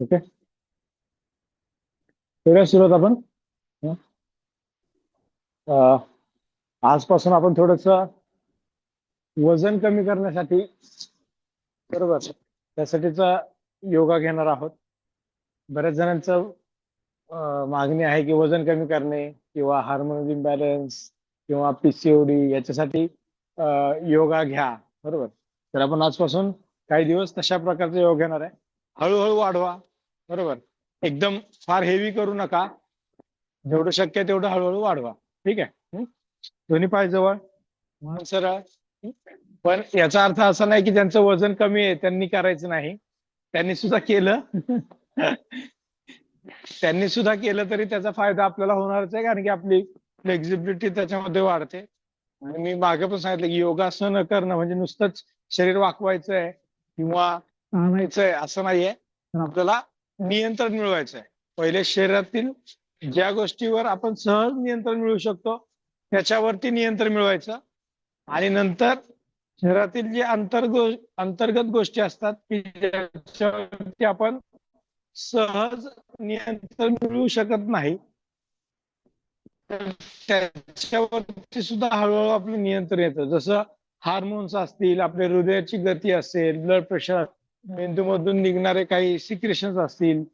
Okay, करूया सुरुवात आपण. हं? अं, आजपासून आपण थोडस वजन कमी करण्यासाठी, बरोबर, त्यासाठीचा योगा घेणार आहोत. बऱ्याच जणांचं मागणी आहे की वजन कमी करणे किंवा हार्मोनल इम्बॅलन्स किंवा पीसीओडी याच्यासाठी योगा घ्या, बरोबर. तर आपण आजपासून काही दिवस तशा प्रकारचा योगा घेणार आहे. हळूहळू वाढवा, बरोबर. एकदम फार हेवी करू नका, जेवढं शक्य आहे तेवढं हळूहळू वाढवा. ठीक आहे. दोन्ही पाय जवळ, मान सरळ. हं? पण याचा अर्थ असा नाही की ज्यांचं वजन कमी आहे त्यांनी करायचं नाही. त्यांनी सुद्धा केलं त्यांनी सुद्धा केलं तरी त्याचा फायदा आपल्याला होणारच आहे, कारण की आपली फ्लेक्झिबिलिटी त्याच्यामध्ये वाढते. आणि मी मागे पण सांगितलं की योगासन करणं म्हणजे नुसतंच शरीर वाकवायचं आहे किंवा आणायचं आहे असं नाहीये, तर आपल्याला नियंत्रण मिळवायचं आहे. पहिले शरीरातील ज्या गोष्टीवर आपण सहज नियंत्रण मिळवू शकतो त्याच्यावरती नियंत्रण मिळवायचं, आणि नंतर शरीरातील जे अंतर्गत गोष्टी असतात की ज्याच्यावरती आपण सहज नियंत्रण मिळवू शकत नाही, तर त्याच्यावरती सुद्धा हळूहळू आपलं नियंत्रण येतं. जसं हार्मोन्स असतील, आपल्या हृदयाची गती असेल, ब्लड प्रेशर, मेंदूमधून निघणारे काही सिक्रेशन्स असतील,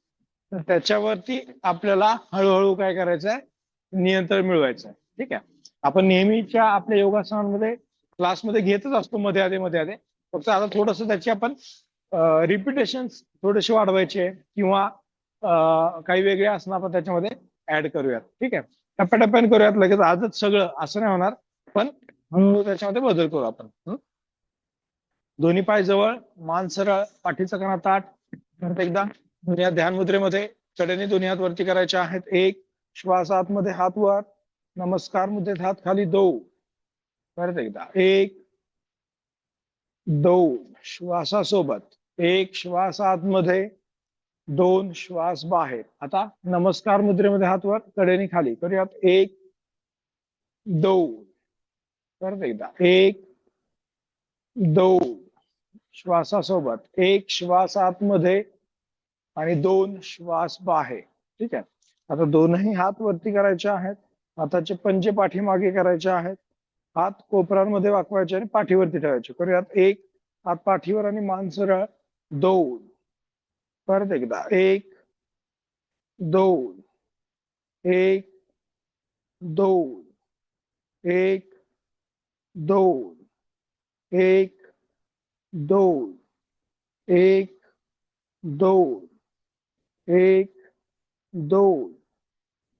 तर त्याच्यावरती आपल्याला हळूहळू काय करायचं आहे, नियंत्रण मिळवायचं आहे. ठीक आहे. आपण नेहमीच्या आपल्या योगासनांमध्ये क्लासमध्ये घेतच असतो मध्ये आधे मध्ये आधे. फक्त आता थोडस त्याची आपण रिपिटेशन थोडेसे वाढवायचे किंवा काही वेगळे आसन आपण त्याच्यामध्ये ऍड करूयात. ठीक आहे. टप्प्याटप्प्याने करूयात, लगेच आजच सगळं असं नाही होणार, पण हळूहळू त्याच्यामध्ये बदल करू आपण. दोन्ही पाय जवळ, मान सरळ, पाठीचा कणा ताठ. परत एकदा या ध्यान मुद्रेमध्ये कडेने दोन्ही हात वरती करायचे आहेत. एक, श्वास आतमध्ये, हात वर. नमस्कार मुद्रेत हात खाली, दो. परत एकदा, एक, दोन, श्वासासोबत एक श्वास आतमध्ये, दोन श्वास बाहेर. आता नमस्कार मुद्रेमध्ये हात वर, कडेने खाली करूयात. एक, दोन. परत एकदा, एक, दोन, श्वासासोबत एक श्वास आतमध्ये आणि दोन श्वास बाहेर. ठीक आहे. आता दोनही हात वरती करायचे आहेत. हाताचे पंजे पाठीमागे करायचे आहेत. हात कोपरांमध्ये वाकवायचे आणि पाठीवरती ठेवायचे. करूयात. एक, हात पाठीवर आणि मान सरळ, दोन. परत एकदा, एक, दोन, एक, दोन, एक, दोन, एक, दोन, एक, दोन, एक, दोन,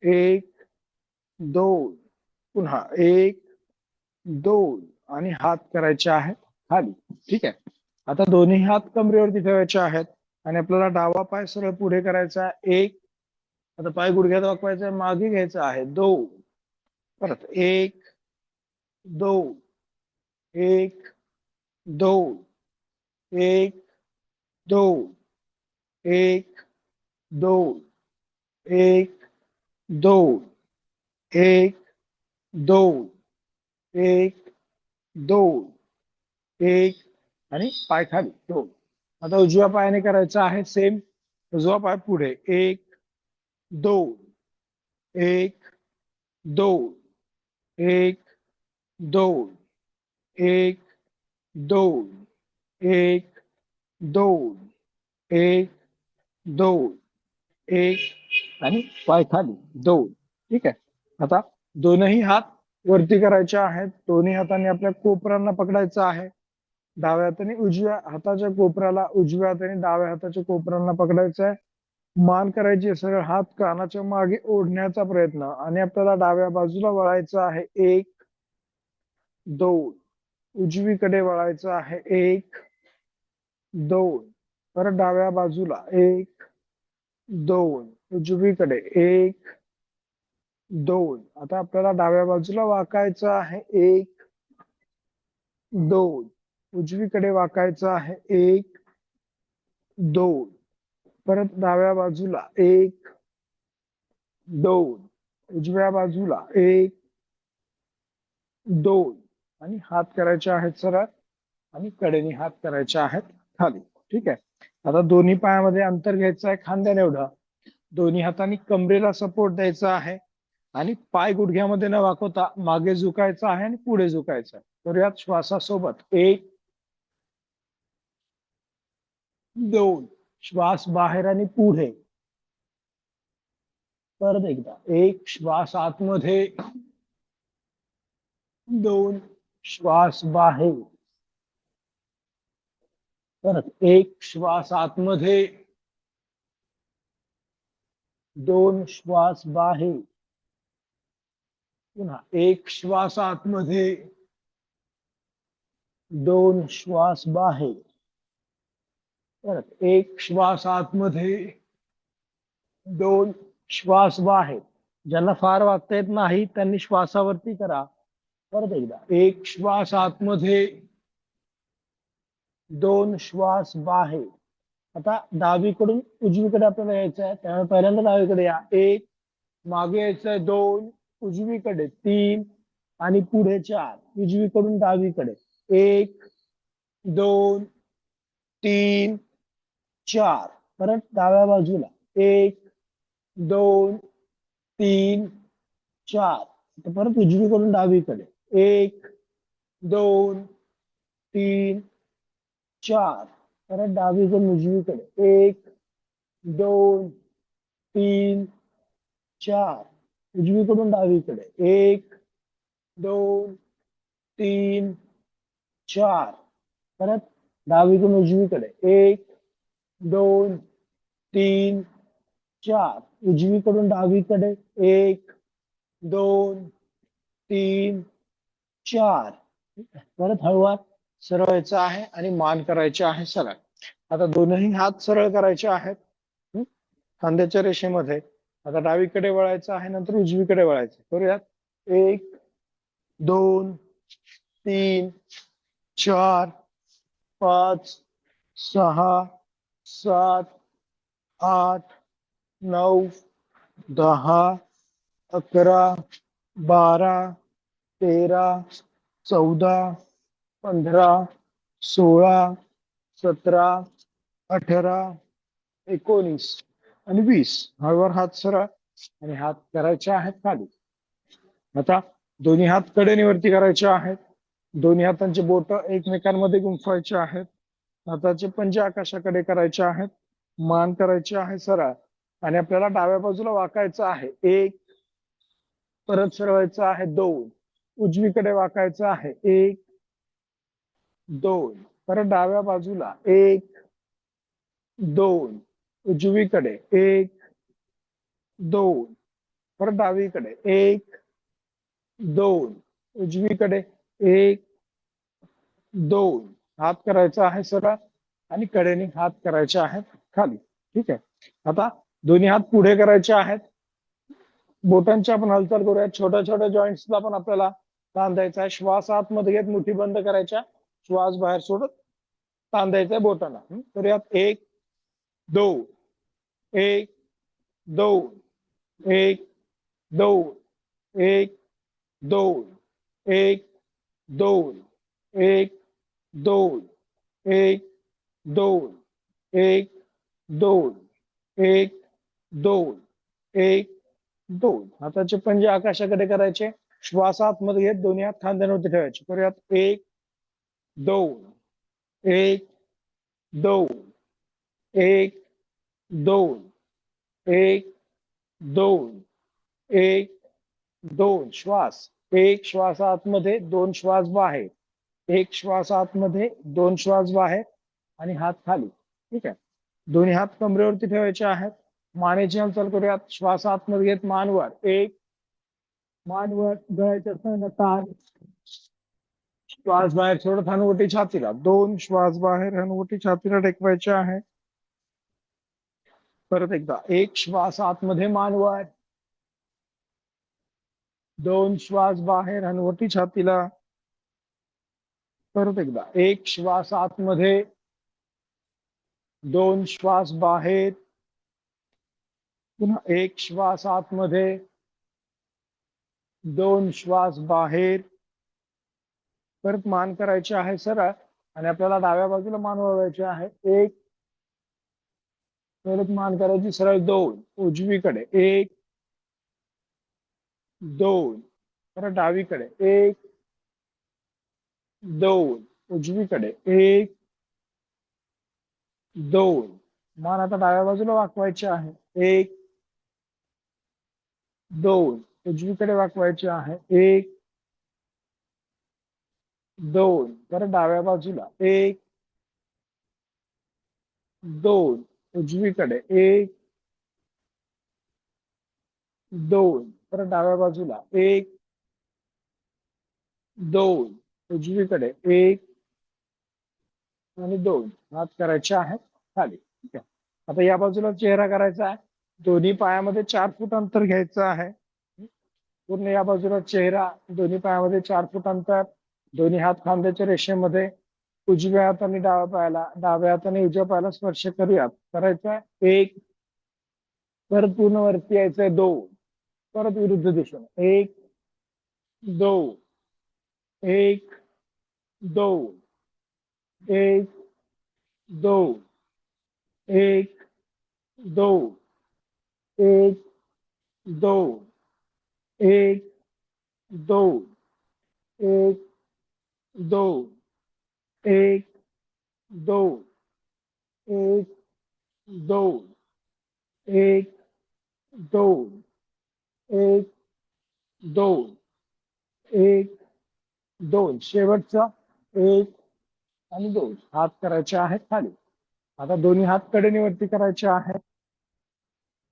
एक, दोन. पुन्हा एक, दोन, आणि हात करायचे आहेत खाली. ठीक आहे. आता दोन्ही हात कमरेवरती ठेवायचे आहेत आणि आपल्याला डावा पाय सरळ पुढे करायचा आहे. एक, आता पाय गुडघ्यात वाकवायचा आहे, मागे घ्यायचा आहे. दोन. परत एक, दोन, एक, दोन, एक, दोन, एक, दोन, एक, दोन, एक, दोन, एक, दोन, एक, आणि पाय खाली, दोन. आता उजव्या पायाने करायचं आहे सेम. उजवा पाय पुढे, एक, दोन, एक, दोन, एक, दोन, एक, दोन, एक, दोन, एक, दोन, एक, आणि पाय खाली, दोन. ठीक आहे. आता दोनही हात वरती करायचे आहेत. दोन्ही हाताने आपल्या कोपरांना पकडायचं आहे. डाव्या हाताने उजव्या हाताच्या कोपऱ्याला, उजव्या हाताने डाव्या हाताच्या कोपऱ्यांना पकडायचं आहे. मान करायची सरळ, हात कानाच्या मागे ओढण्याचा प्रयत्न, आणि आपल्याला डाव्या बाजूला वळायचं आहे. एक, दोन, उजवीकडे वळायचं आहे. एक, दोन. परत डाव्या बाजूला, एक, दोन, उजवीकडे, एक, दोन. आता आपल्याला डाव्या बाजूला वाकायचं आहे. एक, दोन, उजवीकडे वाकायचं आहे. एक, दोन. परत डाव्या बाजूला, एक, दोन, उजव्या बाजूला, एक, दोन, आणि हात करायचे आहेत सरळ आणि कडेने हात करायचे आहेत खाली. ठीक आहे. आता दोन्ही पायामध्ये अंतर घ्यायचं आहे खांद्याने एवढं. दोन्ही हातांनी कमरेला सपोर्ट द्यायचा आहे आणि पाय गुडघ्यामध्ये न वाकवता मागे झुकायचा आहे आणि पुढे झुकायचं आहे. तर यात श्वासासोबत 1 2 श्वास बाहेर आणि पुढे. परत एकदा 1 श्वास आतमध्ये, 2 श्वास बाहेर. परत 1 श्वास आतमध्ये, 2 श्वास बाहेर. पुन्हा 1 श्वास आतमध्ये, 2 श्वास बाहेर. परत 1 श्वास आतमध्ये, 2 श्वास बाहेर. ज्यांना फार वागता येत नाही त्यांनी श्वासावरती करा. परत एकदा 1 श्वास आतमध्ये, 2 श्वास बाहेर. आता डावीकडून उजवीकडे आपल्याला यायचं आहे, त्यामुळे पहिल्यांदा डावीकडे या. 1 मागे यायचंय, 2 उजवीकडे, 3 आणि पुढे 4. उजवीकडून डावीकडे 1 2 3 4. परत डाव्या बाजूला 1 2 3 4. परत उजवीकडून डावीकडे 1 2 3 4. परत डावीकडून उजवीकडे 1 2 3 4. उजवीकडून डावीकडे 1 2 3 4. परत डावीकडून उजवीकडे 1 2 3 4. उजवीकडून डावीकडे 1 2 3 4. परत हळूवार सरळ व्हायचं आहे आणि मान करायचे आहे सरळ. आता दोनही हात सरळ करायचे आहेत खांद्याच्या रेषेमध्ये. आता डावीकडे वळायचं आहे, नंतर उजवीकडे वळायचं. करूयात. 1 2 3 4 5 6 7 8 9 10 11 12 13 14 15 16 17 18 19 आणि 20. हळूवार हात सरळ आणि हात करायचे आहेत खाली. आता दोन्ही हात कडेनीवरती करायचे आहेत. दोन्ही हातांचे बोट एकमेकांमध्ये गुंफवायचे आहेत. हाताचे पंजे आकाशाकडे करायचे आहेत. मान करायची आहे सरळ आणि आपल्याला डाव्या बाजूला वाकायचं आहे. 1 परत सरळायचं आहे. 2 उजवीकडे वाकायचं आहे. 1 2 परत डाव्या बाजूला 1 2 उजवीकडे 1 2 परत डावीकडे 1 2 उजवीकडे 1 2. हात करायचा आहे सरळ आणि कडेने हात करायचे आहेत खाली. ठीक आहे. आता दोन्ही हात पुढे करायचे आहेत. बोटांची आपण हालचाल करूया. छोट्या छोट्या जॉईंट्सला पण आपल्याला ताण द्यायचा आहे. श्वास आतमध्ये घेत मुठी बंद करायच्या, श्वास बाहेर सोडत ताण द्यायचा आहे बोटांना. तर यात 1 2 1 2 1 2 1 2 1 2 1 2 1 2 1 2 1 2 1 2. हाताचे पंजे आकाशाकडे करायचे. श्वास आतमध्ये घेत दोन्ही हात खांद्यावरती ठेवायचे. करूयात. 1 2 1 2 1 2 1 2 1 2. श्वास 1 श्वास आतमध्ये, 2 श्वास बाहेर. 1 श्वास आतमध्ये, 2 श्वास बाहेर आणि हात खाली. ठीक आहे. दोन्ही हात कमरेवरती ठेवायचे आहेत. मानेची हालचाल करूयात. श्वास आतमध्ये घेत मानवर 1 मानवर गळ्याच्या स्थानाला ताण. श्वास बाहेर सोडत हनुवटी छातीला. 2 श्वास बाहेर, हनुवटी छातीला टेकवायचे आहे. परत एकदा 1 श्वास आतमध्ये मानवर, 2 श्वास बाहेर, हनुवटी छातीला. परत एकदा 1 श्वास आतमध्ये, 2 श्वास बाहेर. पुन्हा 1 श्वास आतमध्ये, 2 श्वास बाहेर. परत मान करायची आहे सरळ आणि आपल्याला डाव्या बाजूला मान वळवायची आहे. 1 परत मान करायची सरळ 2, उजवीकडे 1, 2, परत डावीकडे 1, 2, उजवीकडे 1, 2, मान आता डाव्या बाजूला वाकवायचे आहे 1, 2, उजवीकडे वाकवायचे आहे 1, 2, परत डाव्या बाजूला 1, 2, उजवीकडे 1, 2, परत डाव्या बाजूला 1, 2, उजवीकडे 1 आणि 2, हात करायचे आहेत खाली. ठीक आहे. आता या बाजूला चेहरा करायचा आहे. दोन्ही पायामध्ये 4 फूट अंतर घ्यायचं आहे. पूर्ण या बाजूला चेहरा, दोन्ही पायामध्ये 4 फूट अंतर, दोन्ही हात खांद्याच्या रेषेमध्ये, उजव्या हाताने डाव्या पायाला, डाव्या हाताने उजव्या पायाला स्पर्श करूयात. करायचा आहे 1, परत पूर्ण वरती यायचंय 2, परत विरुद्ध दिशेने 1, 2, 1, 2, 1, 2, 1, 2, 1, 2, 1, 2, 1, 2, 1, 2, 1, 2, 1, 2, 1, 2, 1, 2, शेवटचा 1 आणि 2, हात करायचे आहेत खाली. आता दोन्ही हात कडेने करायचे आहेत.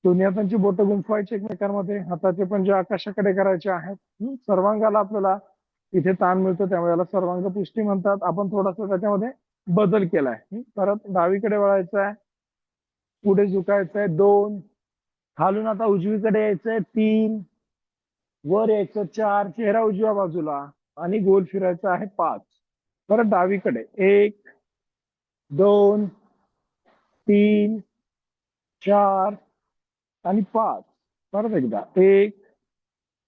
दोन्ही हातांची बोटं गुंफवायची एकमेकांमध्ये, हाताचे पंजे आकाशाकडे करायचे आहेत. सर्वांगाला आपल्याला इथे ताण मिळतो, त्यामुळे याला सर्वांग पुष्टी म्हणतात. आपण थोडासा त्याच्यामध्ये बदल केलाय. परत डावीकडे वळायचं आहे, पुढे झुकायचंय 2, खालून आता उजवीकडे यायचंय 3, वर यायचं 4, चेहरा उजव्या बाजूला आणि गोल फिरायचा आहे 5. परत डावीकडे 1, 2, 3, 4 आणि 5. परत एकदा 1,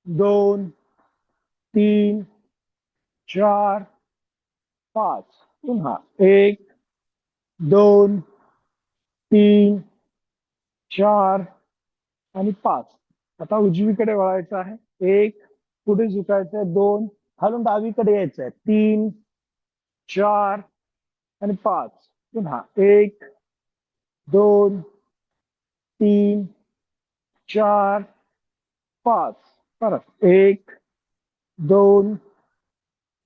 2, 3, 4, 5. पुन्हा 1, 2, 3, 4 आणि 5. आता उजवीकडे वळायचं आहे, 1, पुढे झुकायचंय 2, खालून डावीकडे यायचंय 3, 4 आणि 5. पुन्हा 1, 2, 3, 4, 5. परत 1, 2,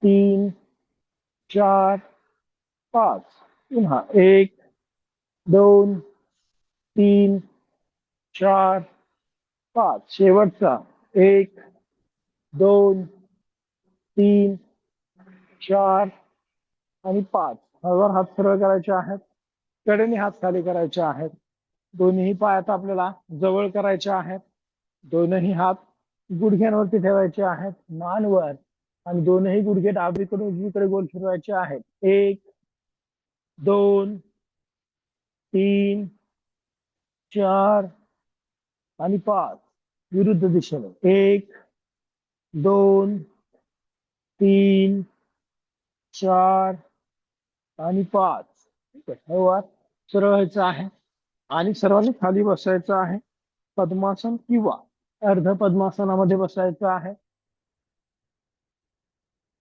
3, 4, 5. पुन्हा 1, 2, 3, 4, 5. शेवटचा 1, 2, 3, 4 आणि 5. हळूहळू हात सरळ करायचे आहेत, कडेने हात खाली करायचे आहेत. दोन्ही पाय आता आपल्याला जवळ करायचे आहेत. दोनही हात गुडघ्यांवरती ठेवायचे आहेत, मान वर, आणि दोनही गुडघे डावीकडून उजवीकडे गोल फिरवायचे आहेत. 1, 2, 3, 4 आणि 5. विरुद्ध दिशेने 1, 2, 3, 4 आणि 5. ठीक आहे. हळूवार सरळ व्हायचं आहे आणि सर्वांनी खाली बसायचं आहे. पद्मासन किंवा अर्ध पद्मासनामध्ये बसायचं आहे.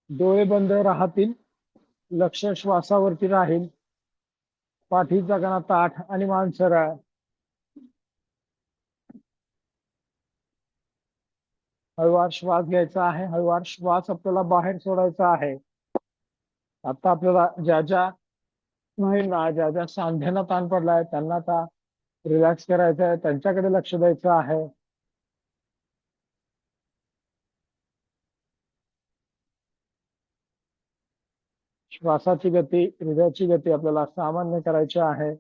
डोळे बंद राहतील, लक्ष श्वासावरती राहील. पाठीचा कणा ताठ आणि मान सरळ. हळूवार श्वास घ्यायचा आहे, हळूवार श्वास आपल्याला बाहेर सोडायचा आहे. आता आपल्याला ज्या ज्या स्नायूंना, ज्या ज्या सांध्यांना ताण पडलाय त्यांना आता रिलॅक्स करायचं आहे, त्यांच्याकडे लक्ष द्यायचं आहे. श्वासाची गती, हृदयाची गती आपल्याला सामान्य करायची आहे.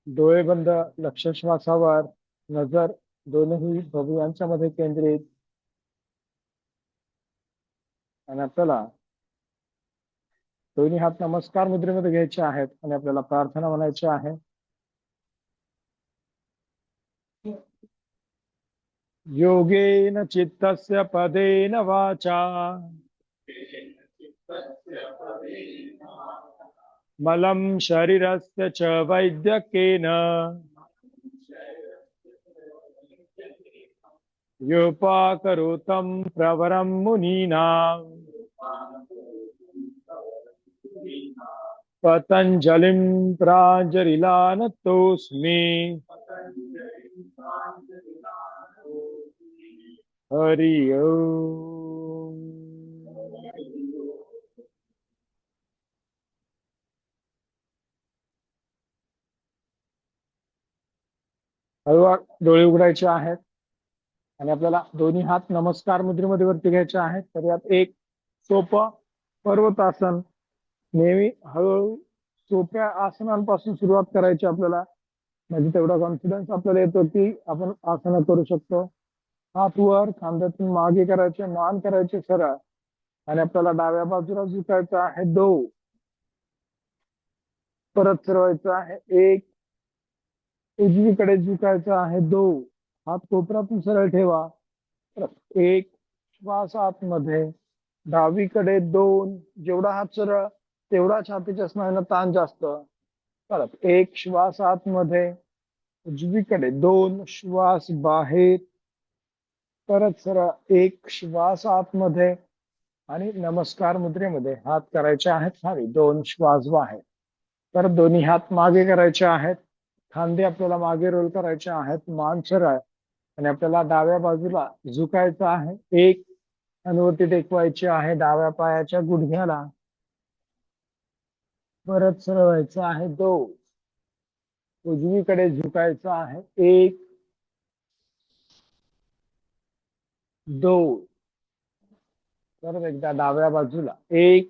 डोळे बंद, लक्ष श्वासावर, नजर दोनही भुवयांच्या मध्ये केंद्रित. आणि आपल्याला दोन्ही हात नमस्कार मुद्रेमध्ये घ्यायचे आहेत आणि आपल्याला प्रार्थना म्हणायची आहे. योगेन चित्तस्य पदेन वाचा मलं शरीरस्य च वैद्यकेन योपाकरोतं प्रवरं मुनीनां पतञ्जलिं प्राञ्जलिलानतोऽस्मि हरि ओम. हळूहळू डोळे उघडायचे आहेत आणि आपल्याला दोन्ही हात नमस्कार मुद्रेमध्ये वरती घ्यायचे आहेत. तर यात एक सोपं पर्वतासन, नेहमी हळूहळू सोप्या आसनांपासून सुरुवात करायची आपल्याला, म्हणजे तेवढा कॉन्फिडन्स आपल्याला येतो की आपण आसनं करू शकतो. हात वर, खांद्यातून मागे करायचे, मान करायचे सरळ आणि आपल्याला डाव्या बाजूला झुकायचं आहे 2, परत सरवायचं आहे 1, उजवीकडे झुकायचं आहे 2, हात कोपरातून सरळ ठेवा, परत 1, श्वास आतमध्ये, डावीकडे 2, जेवढा हात सरळ तेवढा छातीच्या स्नायूंना ताण जास्त, परत 1, श्वास आतमध्ये, उजवीकडे 2, श्वास बाहेर, परत सरळ 1, श्वास आतमध्ये आणि नमस्कार मुद्रेमध्ये हात करायचे आहेत खाली, 2 श्वास बाहेर. परत दोन्ही हात मागे करायचे आहेत, खांदे आपल्याला मागे रोल करायचे आहेत, मान सरळ आणि आपल्याला डाव्या बाजूला झुकायचं आहे 1, अनुवती टेकवायची आहे डाव्या पायाच्या गुडघ्याला, परत सरळ व्हायचं आहे 2, उजवीकडे झुकायचं आहे 1, 2, परत एकदा डाव्या बाजूला 1,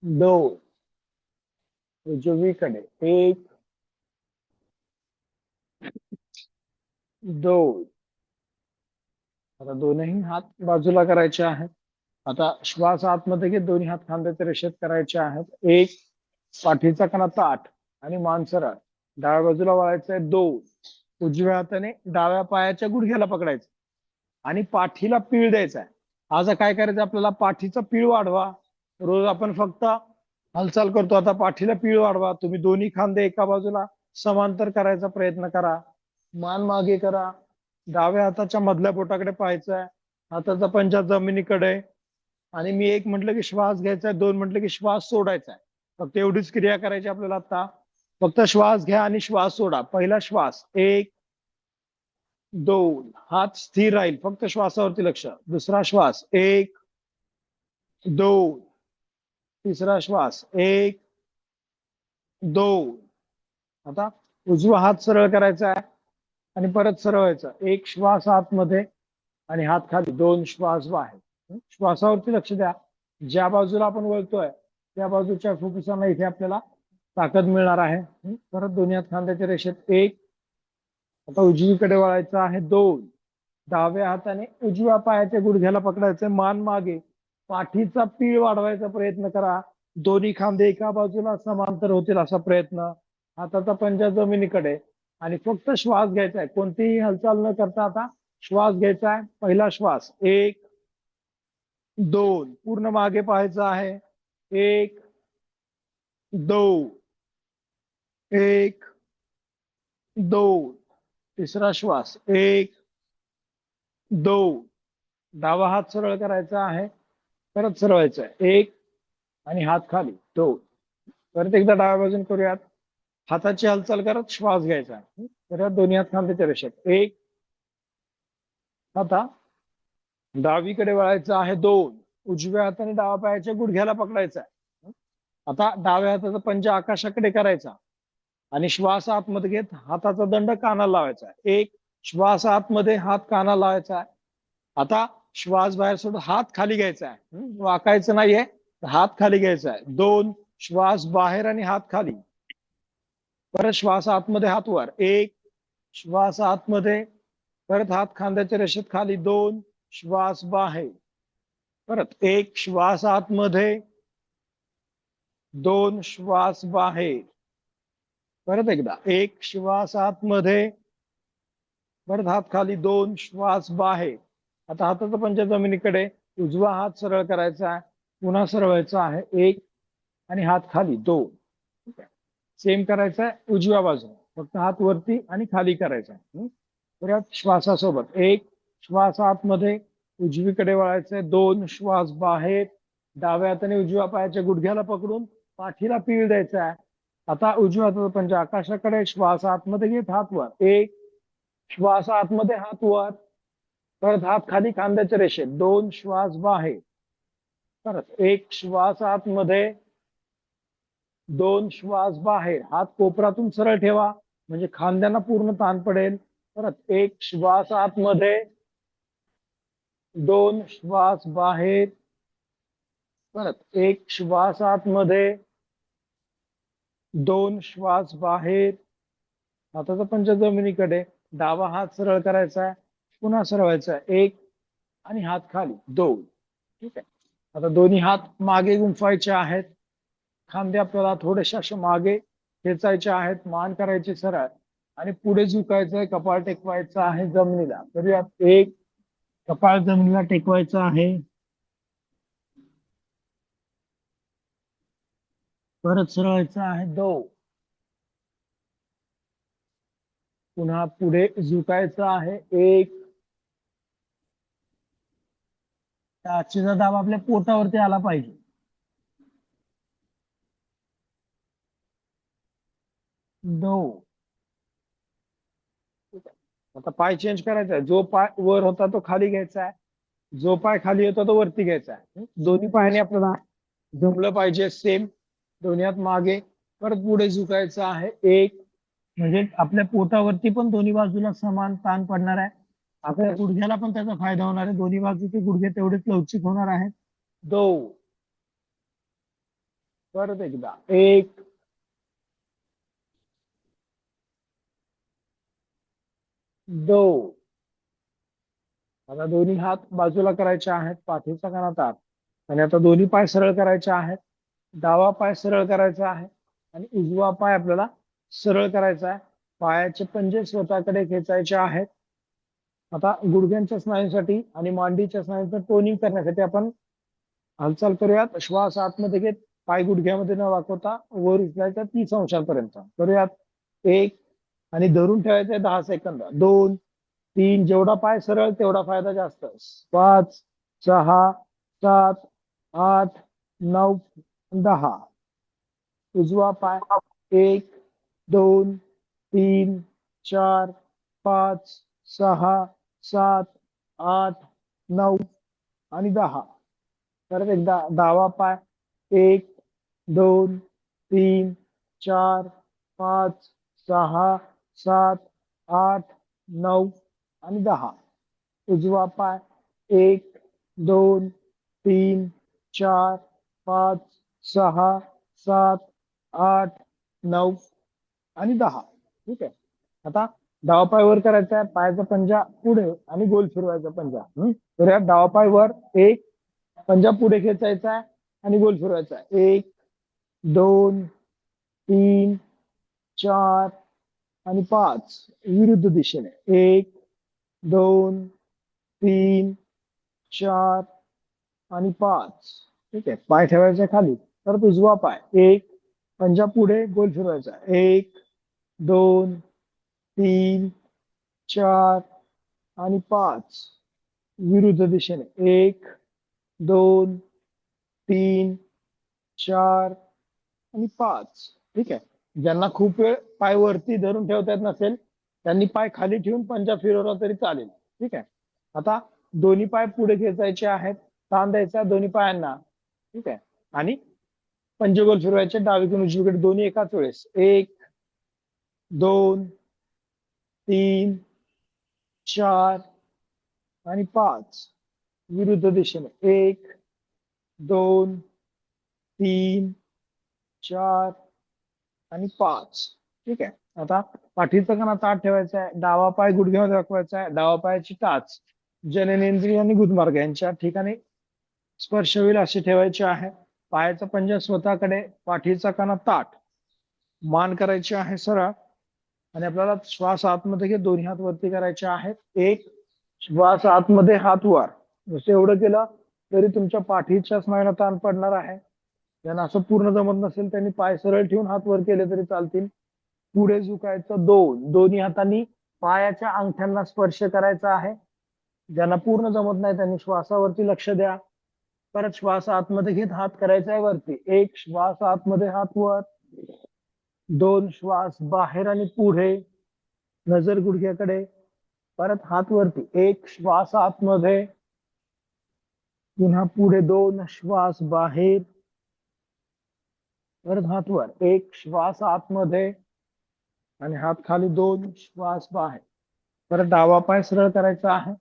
2, उजवीकडे 1, 2. आता दोनही हात बाजूला करायचे आहेत. आता श्वास आतमध्ये घे, दोन्ही हात खांद्याच्या रेषेत करायचे आहेत. 1, पाठीचा कणा ताठ आणि मान सरळ, डाव्या बाजूला वळायचंय 2, उजव्या हाताने डाव्या पायाच्या गुडघ्याला पकडायचं आणि पाठीला पीळ द्यायचा आहे. आज काय करायचं आपल्याला, पाठीचा पीळ वाढवा. रोज आपण फक्त हालचाल करतो, आता पाठीला पीळ वाढवा. तुम्ही दोन्ही खांदे एका बाजूला समांतर करायचा प्रयत्न करा, मान मागे करा, डाव्या हाताच्या मधल्या बोटाकडे पाहायचंय, हाताचा पंजा जमिनीकडे, आणि मी 1 म्हटलं की श्वास घ्यायचा आहे, 2 म्हटलं की श्वास सोडायचा आहे. फक्त एवढीच क्रिया करायची आपल्याला. आता फक्त श्वास घ्या आणि श्वास सोडा. पहिला श्वास 1, 2, हात स्थिर राहील, फक्त श्वासावरती लक्ष. दुसरा श्वास 1, 2, तिसरा श्वास 1, 2. आता उजवा हात सरळ करायचा आहे आणि परत सरळ व्हायचा. 1 श्वास आतमध्ये आणि हात खाली, 2 श्वास बाहेर. श्वासावरती लक्ष द्या. ज्या बाजूला आपण वळतोय त्या बाजूच्या फुफ्फुसांना इथे आपल्याला ताकद मिळणार आहे. परत दोन्ही हात खांद्याच्या रेषेत 1. आता उजवीकडे वळायचं आहे 2, डाव्या हाताने उजव्या पायाच्या गुडघ्याला पकडायचं, मान मागे, पाठीचा पीळ वाढवायचा प्रयत्न करा. दोन्ही खांदे एका बाजूला समांतर होतील असा प्रयत्न, हाताचा पंजा जमिनीकडे आणि फक्त श्वास घ्यायचा आहे. कोणतीही हालचाल न करता आता श्वास घ्यायचा आहे. पहिला श्वास 1, 2, पूर्ण मागे पाहायचं आहे. 1, 2, 1, 2. तिसरा श्वास 1, 2. डावा हात सरळ करायचा आहे, परत सरळायचा आहे 1 आणि हात खाली 2. परत एकदा डाव्या बाजून करूयात. हाताची हालचाल करत श्वास घ्यायचा आहे. परत दोन्ही हात खांद्याच्या रेषेत 1. आता डावीकडे वळायचं आहे 2, उजव्या हाताने डावा पायाच्या गुडघ्याला पकडायचा आहे. आता डाव्या हाताचा पंजा आकाशाकडे करायचा आणि श्वास आतमध्ये घेत हाताचा दंड कानाला लावायचा आहे. 1, श्वास आतमध्ये, हात कानाला लावायचा आहे. आता श्वास बाहेर सोडून हात खाली घ्यायचा आहे, वाकायचं नाहीये, हात खाली घ्यायचा आहे. 2, श्वास बाहेर आणि हात खाली, परत श्वास आतमध्ये, हात वर. 1, श्वास आतमध्ये, परत हात खांद्याच्या रेषेत खाली. 2, श्वास बाहेर, परत 1, श्वास आतमध्ये, 2 श्वास बाहेर, परत एकदा 1 श्वास आतमध्ये, परत हात खाली, 2 श्वास बाहेर. आता हाताचा पंजा जमिनीकडे, उजवा हात सरळ करायचा आहे, पुन्हा सरळवायचा आहे, 1 आणि हात खाली, 2. सेम करायचं आहे उजव्या बाजूला, फक्त हात वरती आणि खाली करायचा. परत श्वासासोबत 1 श्वास आतमध्ये, उजवीकडे वळायचंय, 2 श्वास बाहेर, डाव्या हाताने उजव्या पायाच्या गुडघ्याला पकडून पाठीला पीळ द्यायचा आहे. आता उजव्या हाताचा पंजा आकाशाकडे, श्वास आतमध्ये घेत, हात वर, 1 श्वास आतमध्ये, हात वर, परत हात खाली खांद्याच्या रेषेत, 2 श्वास बाहेर, परत 1 श्वास आतमध्ये, 2 श्वास बाहेर, हात कोपरातून सरळ ठेवा म्हणजे खांद्यांना पूर्ण ताण पडेल. परत 1 श्वास आतमध्ये, 2 श्वास बाहेर, परत 1 श्वास आतमध्ये, 2 श्वास बाहेर. हाताचा पंजा जमिनीकडे, डावा हात सरळ करायचा आहे, पुन्हा सरळवायचा आहे, 1 आणि हात खाली, 2. ठीक आहे. आता दोन्ही हात मागे गुंफायचे आहेत, खांदे आपल्याला थोडेसे असे मागे खेचायचे आहेत, मान करायची सरळ आणि पुढे झुकायचंय, कपाळ टेकवायचं आहे जमिनीला. करूयात. 1 कपाळ जमिनीला टेकवायचं आहे, परत सरळायचं आहे, 2 पुन्हा पुढे झुकायचं आहे, 1. टाचीचा दाब आपल्या पोटावरती आला पाहिजे, 2. आता पाय चेंज करायचा आहे, जो पाय वर होता तो खाली घ्यायचा आहे, जो पाय खाली होता तो वरती घ्यायचा आहे. दोन्ही पायाने आपल्याला जमलं पाहिजे सेम. दोन्ही हात मागे, परत पुढे झुकायचं आहे, 1 म्हणजे आपल्या पोटावरती पण दोन्ही बाजूला समान ताण पडणार आहे, आपल्या गुडघ्याला पण त्याचा फायदा होणार आहे, दोन्ही बाजूचे गुडघे तेवढेच लवचिक होणार आहेत, 2. परत एकदा, 1 2. आता दोन्ही हात बाजूला करायचे आहेत, पाठीचा कणा ताठ, आणि आता दोन्ही पाय सरळ करायचे आहेत. डावा पाय सरळ करायचा आहे आणि उजवा पाय आपल्याला सरळ करायचा आहे. पायाचे पंजे स्वतःकडे खेचायचे आहेत. आता गुडघ्यांच्या स्नायूंसाठी आणि मांडीच्या स्नायूंचं टोनिंग करण्यासाठी आपण हालचाल करूयात. श्वास आतमध्ये घेत, पाय गुडघ्यामध्ये न वाकवता वर उचलायचा 30 अंशांपर्यंत करूयात. 1 आणि धरून ठेवायचंय 10 सेकंद. 2 3, जेवढा पाय सरळ तेवढा फायदा जास्त. 5 6 7 8 9 10. उजवा पाय 1 2 3 4 5 6 7 8 9 आणि 10. परत एकदा डावा पाय 1 2 3 4 5 6 7 8 9 आणि 10. उजवा पाय 1 2 3 4 5 6 7 8 9 आणि 10. ठीक आहे. आता डावा पाय वर करायचा आहे, पायाचा पंजा पुढे आणि गोल फिरवायचा पंजा. तर या डावा पाय वर, 1 पंजा पुढे खेचायचा आहे आणि गोल फिरवायचा आहे, 1 2 3 4 आणि 5. विरुद्ध दिशेने 1 2 3 4 आणि 5. ठीक आहे. पाय ठेवायचा खाली. तर उजवा पाय 1 पंजा पुढे गोल फिरवायचा, 1 2 3 4 आणि 5. विरुद्ध दिशेने 1 2 3 4 आणि 5. ठीक आहे. ज्यांना खूप वेळ पाय वरती धरून ठेवता येत नसेल त्यांनी पाय खाली ठेवून पंजा फिरवला तरी चालेल. ठीक आहे. आता दोन्ही पाय पुढे खेचायचे आहेत, ताण द्यायचा दोन्ही पायांना. ठीक आहे. आणि पंजे गोल फिरवायचे डावीकडून उजवीकडे दोन्ही एकाच वेळेस. 1 2 3 4 आणि 5. विरुद्ध दिशेने 1 2 3 4 आणि 5. ठीक आहे. आता पाठीचा कणा ताठ ठेवायचा आहे, डावा पाय गुडघ्यामध्ये दाखवायचा आहे, डावा पायाची टाच जननेंद्रिय आणि गुदमार्ग यांच्या ठिकाणी स्पर्श होईल असे ठेवायचे आहे. पायाचा पंजा स्वतःकडे, पाठीचा कणा ताठ, मान करायची आहे सरळ. आणि आपल्याला श्वास आतमध्ये घे, दोन्ही हात वरती करायचे आहेत. एक श्वास आतमध्ये, हात वर. जसं एवढं केलं तरी तुमच्या पाठीच्या स्नायूला ताण पडणार आहे. ज्यांना असं पूर्ण जमत नसेल त्यांनी पाय सरळ ठेवून हात वर केले तरी चालतील. पुढे झुकायचं, दोन्ही हातांनी पायाच्या अंगठ्यांना स्पर्श करायचा आहे. ज्यांना पूर्ण जमत नाही त्यांनी श्वासावरती लक्ष द्या. परत श्वास आतमध्ये घेत हात करायचा आहे वरती. एक श्वास आतमध्ये, हात वर. दोन श्वास बाहेर आणि पुढे, नजर गुडघ्याकडे. परत हात वरती. एक श्वास आतमध्ये, पुन्हा पुढे. दोन श्वास बाहेर, परत हात वर. एक श्वास आतमध्ये आणि हात खाली. दोन श्वास बाहेर. परत डावा पाय सरळ करायचा आहे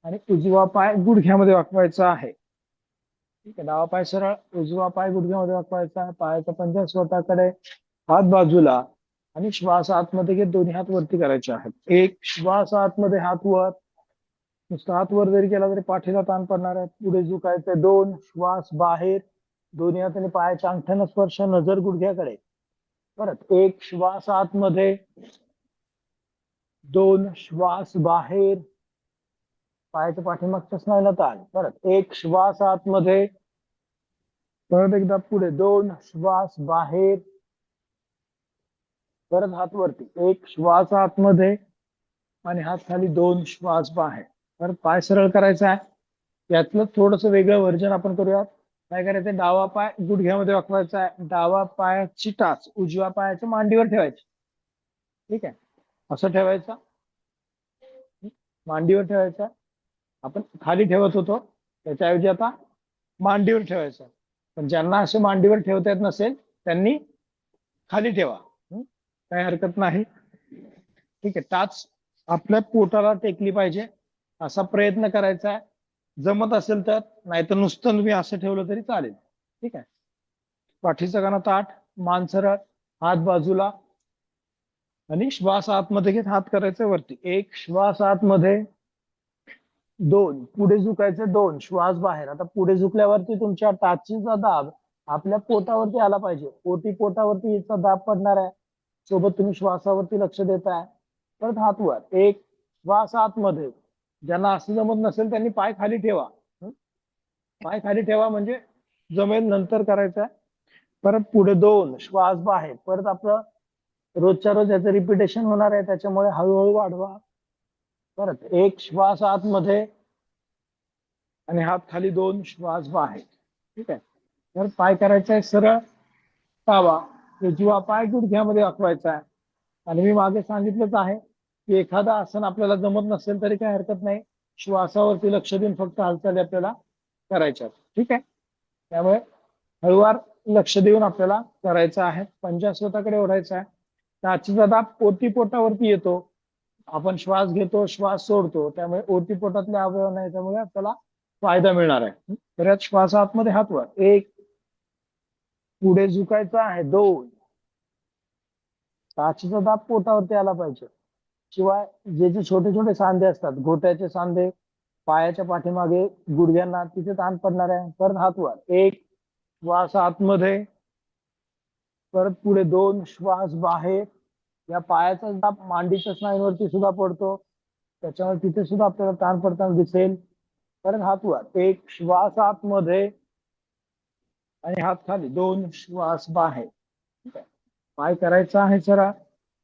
आणि उजवा पाय गुडघ्यामध्ये वाकवायचा आहे. ठीक आहे, डावा पाय सरळ, उजवा पाय गुडघ्यामध्ये वाकवायचा आहे. पायाचा पंजा स्वतःकडे, हात बाजूला आणि श्वास आतमध्ये घेत दोन्ही हात वरती करायचे आहेत. एक श्वास आतमध्ये, हात वर. नुसता हात वर जरी केला तरी पाठीला ताण पडणार आहे. पुढे झुकायचंय. दोन श्वास बाहेर, दोन्ही हाताने पायाच्या अंगठ्यानं स्पर्श, नजर गुडघ्याकडे. परत एक श्वास आतमध्ये, दोन श्वास बाहेर, पायाच्या पाठीमागच्या स्नायूला ताण. परत एक श्वास आतमध्ये, परत एकदा पुढे. दोन श्वास बाहेर, परत हात वरती. एक श्वास आतमध्ये आणि हात खाली. दोन श्वास बाहेर. परत पाय सरळ करायचा आहे. यातलं थोडस वेगळं व्हर्जन आपण करूयात. काय करायचं, डावा पाय गुडघ्यामध्ये वाकवायचा आहे. डावा पायाची टाच उजव्या पायाच्या मांडीवर ठेवायची. ठीक आहे, असं ठेवायचं, मांडीवर ठेवायचं. आपण खाली ठेवत होतो त्याच्याऐवजी आता मांडीवर ठेवायचं. पण ज्यांना असे मांडीवर ठेवता येत नसेल त्यांनी खाली ठेवा, काही हरकत नाही. ठीक आहे, टाच आपल्या पोटाला टेकली पाहिजे असा प्रयत्न करायचा आहे. जमत असेल तर, नाहीतर नुसतं तुम्ही असं ठेवलं तरी चालेल. ठीक आहे, पाठीचा कणा ताठ, मान सरळ, हात बाजूला आणि श्वास आतमध्ये घेत हात करायचे वरती. एक श्वास आतमध्ये, दोन पुढे झुकायचे, दोन श्वास बाहेर. आता पुढे झुकल्यावरती तुमच्या टाचीचा दाब आपल्या पोटावरती आला पाहिजे. पोटावरती याचा दाब पडणार आहे. सोबत तुम्ही श्वासावरती लक्ष देताय. परत हात वर. एक श्वास आतमध्ये. ज्यांना असं जमत नसेल त्यांनी पाय खाली ठेवा. पाय खाली ठेवा म्हणजे जमेल, नंतर करायचं. परत पुढे. दोन श्वास बाहेर. परत आपलं रोजच्या रोज याचं रिपिटेशन होणार आहे त्याच्यामुळे हळूहळू वाढवा. परत एक श्वास आतमध्ये आणि हात खाली. दोन श्वास बाहेर. ठीक आहे, तर पाय करायचा आहे सरळ, डावा उजवा पाय गुडघ्यामध्ये वाकवायचा आहे. आणि मी मागे सांगितलंच आहे की एखादं आसन आपल्याला जमत नसेल तरी काही हरकत नाही, श्वासावरती लक्ष देऊन फक्त हालचाली आपल्याला करायच्या. ठीक आहे, त्यामुळे हळूवार लक्ष देऊन आपल्याला करायचं आहे. पंजा स्वतःकडे ओढायचा आहे. टाचीचा दाब ओटीपोटावरती येतो. आपण श्वास घेतो, श्वास सोडतो, त्यामुळे ओटीपोटातले अवयव नाही, त्यामुळे आपल्याला फायदा मिळणार आहे. तर यात श्वास आतमध्ये, हात वर. एक पुढे झुकायचा आहे. दोन टाचीचा दाब पोटावरती आला पाहिजे. शिवाय जे जे छोटे छोटे सांधे असतात, घोट्याचे सांधे, पायाच्या पाठीमागे गुडघ्यांना, तिथे ताण पडणार आहे. परत हात वर. एक श्वास आतमध्ये, परत पुढे. दोन श्वास बाहेर. या पायाचा दाब मांडीच्या स्नायूंवरती सुद्धा पडतो, त्याच्यामुळे तिथे सुद्धा आपल्याला ताण पडताना दिसेल. परत हात वर. एक श्वास आतमध्ये आणि हात खाली. दोन श्वास बाहेर. ठीक आहे, पाय करायचा आहे सरळ,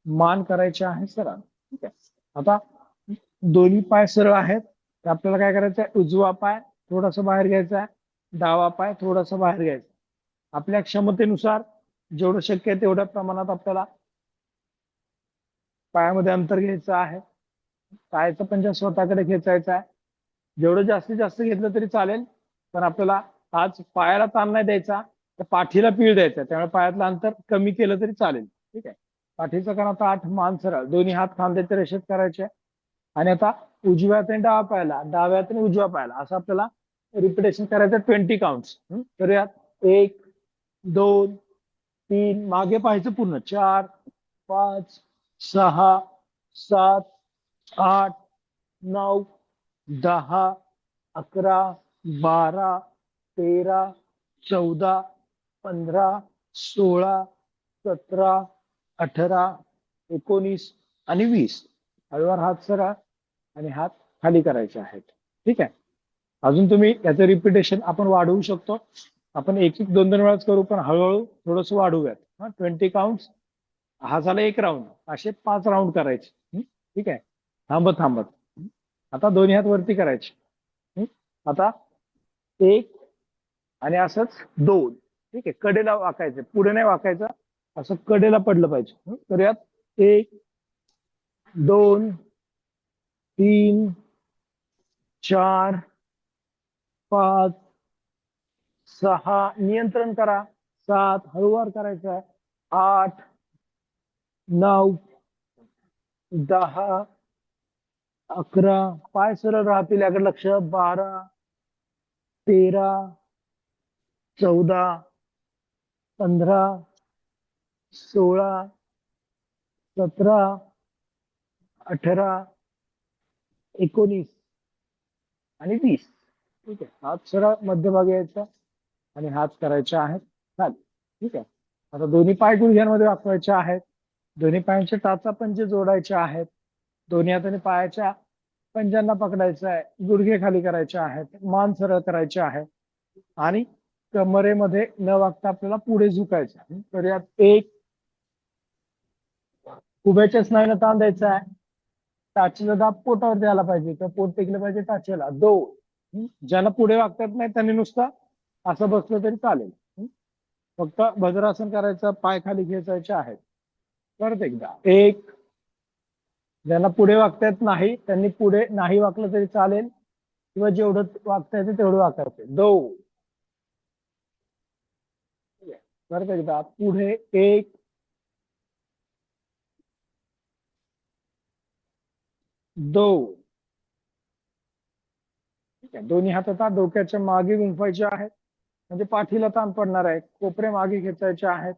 मान करायचे आहे सरळ. ठीक आहे, आता दोन्ही पाय सरळ आहेत तर आपल्याला काय करायचं आहे, उजवा पाय थोडासा बाहेर घ्यायचा आहे, डावा पाय थोडासा बाहेर घ्यायचा. आपल्या क्षमतेनुसार जेवढं शक्य आहे तेवढ्या प्रमाणात आपल्याला पायामध्ये अंतर घ्यायचं आहे. पायाचा पंजा स्वतःकडे खेचायचा आहे. जेवढं जास्तीत जास्त घेतलं तरी चालेल, पण आपल्याला आज पायाला ताण नाही द्यायचा, तर पाठीला पीळ द्यायचा, त्यामुळे पायातलं अंतर कमी केलं तरी चालेल. ठीक आहे, पाठीचा कणा ताठ, मान सरळ, दोन्ही हात खांद्याच्या रेषेत करायचे. आणि आता उजव्या हाताने डावा पायाला, डाव्या हाताने उजव्या पायाला, असं आपल्याला रिपिटेशन करायचं 20 काउंट्स. तर यात 1 2 3, मागे पाहायचं पूर्ण, 4 5 6 7 8 9 10 11 12 13 14 15 16 17 18 19 आणि 20. हळूवार हात सरळ आणि हात खाली करायचे आहेत. ठीक आहे. अजून तुम्ही याचं रिपिटेशन आपण वाढवू शकतो. आपण एक एक दोन दोन वेळाच करू, पण हळूहळू थोडस वाढवूयात. 20 काउंट. हा झाला एक राऊंड. असे 5 राऊंड करायचे. ठीक आहे. थांबत थांबत. आता दोन्ही हात वरती करायचे. आता 1 आणि असंच 2. ठीक आहे. कडेला वाकायचं, पुढे नाही वाकायचं, असं कडेला पडलं पाहिजे. करूयात. 1 2 3 4 5 6. नियंत्रण करा. 7. हळूवार करायचं आहे. 8 9 10 11. पाय सरळ राहतील याकडे लक्ष. 12 13 14 15 16 17 18 19 आणि 20. ठीक आहे. हात सरळ मध्यभागी यायचा आणि हात करायचे आहेत खाली. ठीक आहे. आता दोन्ही पाय गुडघ्यांमध्ये वाकवायचे आहेत. दोन्ही पायांचे टाचा पंजे जोडायचे आहेत. दोन्ही हाताने पायाच्या पंजांना पकडायचं आहे. गुडघे खाली करायचे आहेत. मान सरळ करायचे आहे आणि कमरेमध्ये न वागता आपल्याला पुढे झुकायचं. तर यात 1. उभ्याच्या स्नायूला ताण द्यायचा आहे. टाचेचा दाब पोटावर द्यायला पाहिजे किंवा पोट टेकलं पाहिजे टाचेला. 2. ज्यांना पुढे वागता येत नाही त्यांनी नुसतं असं बसलं तरी चालेल. फक्त भद्रासन करायचं, पाय खाली खेचायचे आहेत. परत एकदा. 1. ज्यांना पुढे वागता येत नाही त्यांनी पुढे नाही वाकलं तरी चालेल किंवा जेवढं वागता येते तेवढं वाकायचे. 2. परत एकदा. पुढे 1 2. ठीक आहे. दोन्ही हात आता डोक्याच्या मागे गुंफायचे आहेत, म्हणजे पाठीला ताण पडणार आहे. कोपरे मागे खेचायचे आहेत.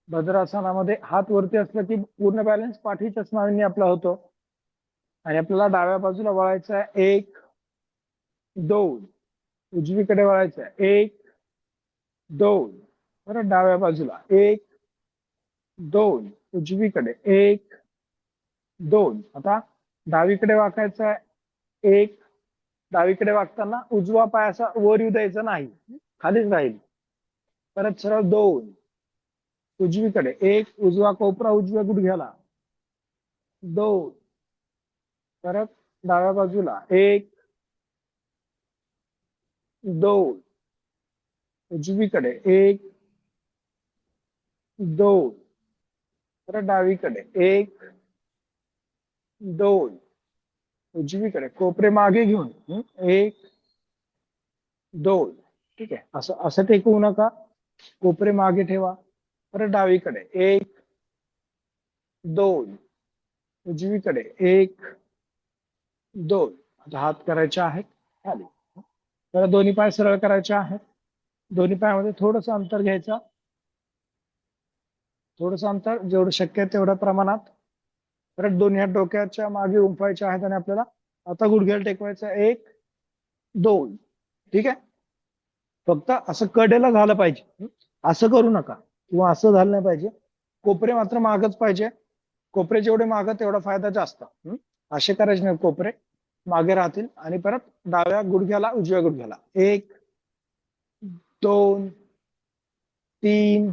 भद्रासनामध्ये हात वरती असलं की पूर्ण बॅलन्स पाठीच्या स्नायूंनी आपला होतो आणि आपल्याला डाव्या बाजूला वळायचं आहे. 1 2. उजवीकडे वळायचं आहे. 1 2. परत डाव्या बाजूला. 1 2. उजवीकडे. 1 2. आता डावीकडे वाकायचं आहे. 1. डावीकडे वागताना उजवा पाय असा वर येऊ द्यायचा नाही, खालीच राहील. परत सरळ 2. उजवीकडे. 1. उजवा कोपरा उजव्या गुडघ्याला. 2. परत डाव्या बाजूला. 1 2. उजवीकडे. 1 2. परत डावीकडे. 1 2. उजवीकडे. कोपरे मागे घेऊन. 1 2. ठीक आहे. असं असं टेकवू नका. कोपरे मागे ठेवा. परत डावीकडे. 1 2. उजवीकडे. 1 2. आता हात करायचे आहेत खाली. तर दोन्ही पाय सरळ करायचे आहेत. दोन्ही पायामध्ये थोडंसं अंतर घ्यायचं. थोडंसं अंतर जेवढं शक्य आहे तेवढ्या प्रमाणात. परत दोन्ही हात डोक्याच्या मागे उंफायचे आहेत आणि आपल्याला आता गुडघ्याला टेकवायचं. 1 2. ठीक आहे. फक्त असं कडेला झालं पाहिजे. असं करू नका किंवा असं झालं नाही पाहिजे. कोपरे मात्र मागच पाहिजे. कोपरे जेवढे माग तेवढा फायदा जास्त. असे करायचे नाही. कोपरे मागे राहतील. आणि परत डाव्या गुडघ्याला उजव्या गुडघ्याला. 1 2 3